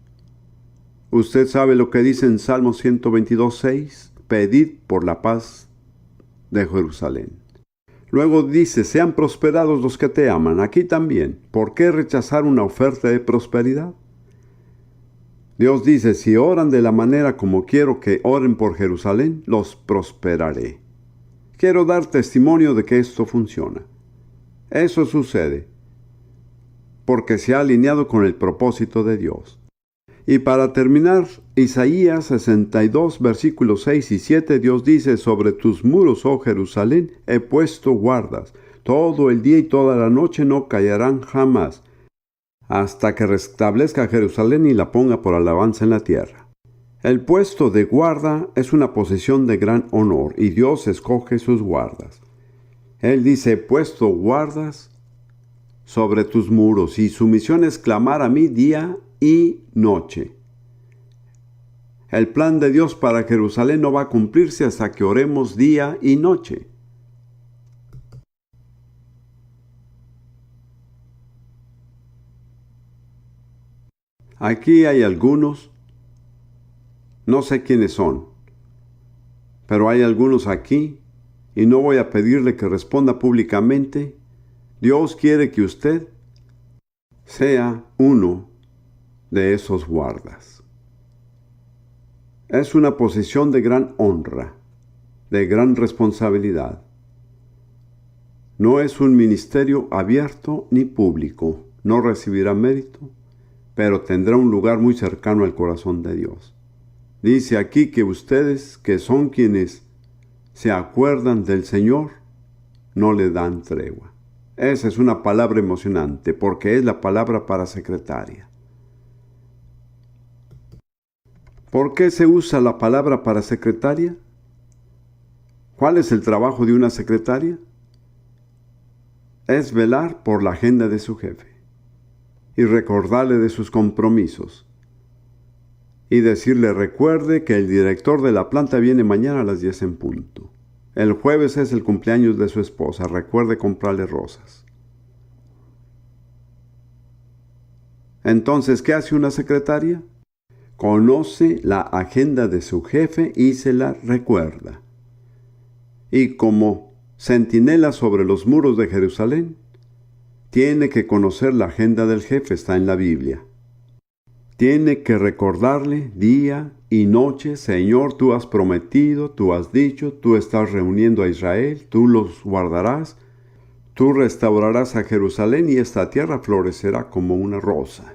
Usted sabe lo que dice en Salmo 122:6: pedid por la paz de Jerusalén. Luego dice: sean prosperados los que te aman. Aquí también, ¿por qué rechazar una oferta de prosperidad? Dios dice: si oran de la manera como quiero que oren por Jerusalén, los prosperaré. Quiero dar testimonio de que esto funciona. Eso sucede porque se ha alineado con el propósito de Dios. Y para terminar, Isaías 62, versículos 6 y 7, Dios dice: sobre tus muros, oh Jerusalén, he puesto guardas. Todo el día y toda la noche no callarán jamás, hasta que restablezca Jerusalén y la ponga por alabanza en la tierra. El puesto de guarda es una posición de gran honor y Dios escoge sus guardas. Él dice: he puesto guardas sobre tus muros y su misión es clamar a mí día y noche. El plan de Dios para Jerusalén no va a cumplirse hasta que oremos día y noche. Aquí hay algunos, no sé quiénes son, pero hay algunos aquí y no voy a pedirle que responda públicamente. Dios quiere que usted sea uno de esos guardas. Es una posición de gran honra, de gran responsabilidad. No es un ministerio abierto ni público, no recibirá mérito, pero tendrá un lugar muy cercano al corazón de Dios. Dice aquí que ustedes, que son quienes se acuerdan del Señor, no le dan tregua. Esa es una palabra emocionante, porque es la palabra para secretaria. ¿Por qué se usa la palabra para secretaria? ¿Cuál es el trabajo de una secretaria? Es velar por la agenda de su jefe y recordarle de sus compromisos y decirle: recuerde que el director de la planta viene mañana a las 10 en punto. El jueves es el cumpleaños de su esposa, recuerde comprarle rosas. Entonces, ¿qué hace una secretaria? Conoce la agenda de su jefe y se la recuerda. Y como centinela sobre los muros de Jerusalén, tiene que conocer la agenda del jefe, está en la Biblia. Tiene que recordarle día y noche: Señor, tú has prometido, tú has dicho, tú estás reuniendo a Israel, tú los guardarás, tú restaurarás a Jerusalén y esta tierra florecerá como una rosa.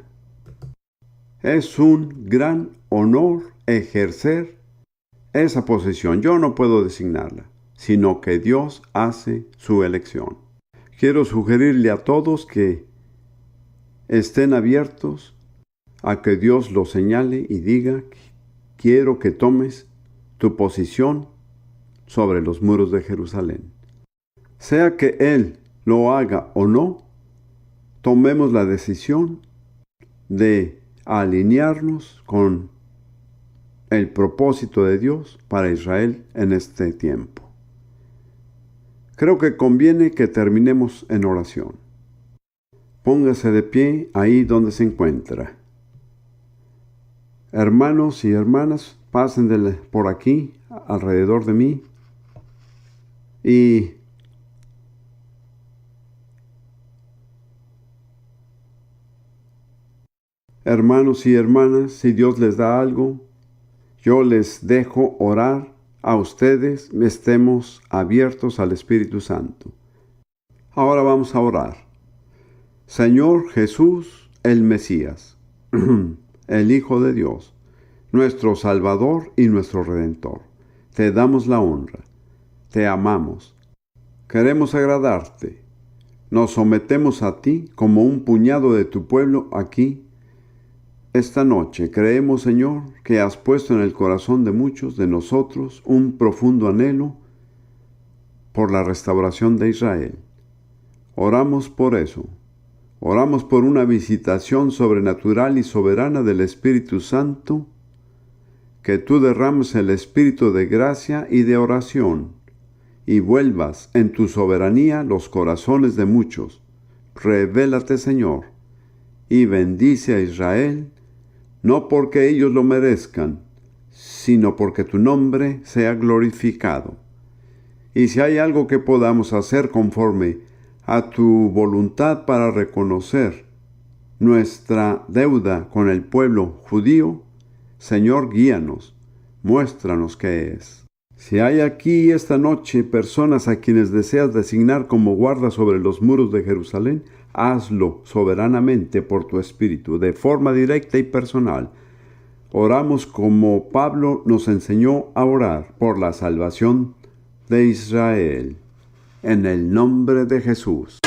Es un gran honor ejercer esa posición. Yo no puedo designarla, sino que Dios hace su elección. Quiero sugerirle a todos que estén abiertos a que Dios lo señale y diga: quiero que tomes tu posición sobre los muros de Jerusalén. Sea que Él lo haga o no, tomemos la decisión de alinearnos con el propósito de Dios para Israel en este tiempo. Creo que conviene que terminemos en oración. Póngase de pie ahí donde se encuentra. Hermanos y hermanas, pasen por aquí, alrededor de mí. Y hermanos y hermanas, si Dios les da algo, yo les dejo orar a ustedes. Estemos abiertos al Espíritu Santo. Ahora vamos a orar. Señor Jesús, el Mesías, el Hijo de Dios, nuestro Salvador y nuestro Redentor, te damos la honra, te amamos, queremos agradarte, nos sometemos a ti como un puñado de tu pueblo aquí. Esta noche creemos, Señor, que has puesto en el corazón de muchos de nosotros un profundo anhelo por la restauración de Israel. Oramos por eso. Oramos por una visitación sobrenatural y soberana del Espíritu Santo, que tú derrames el espíritu de gracia y de oración, y vuelvas en tu soberanía los corazones de muchos. Revélate, Señor, y bendice a Israel, no porque ellos lo merezcan, sino porque tu nombre sea glorificado. Y si hay algo que podamos hacer conforme a tu voluntad para reconocer nuestra deuda con el pueblo judío, Señor, guíanos, muéstranos qué es. Si hay aquí esta noche personas a quienes deseas designar como guardas sobre los muros de Jerusalén, hazlo soberanamente por tu Espíritu, de forma directa y personal. Oramos como Pablo nos enseñó a orar por la salvación de Israel. En el nombre de Jesús.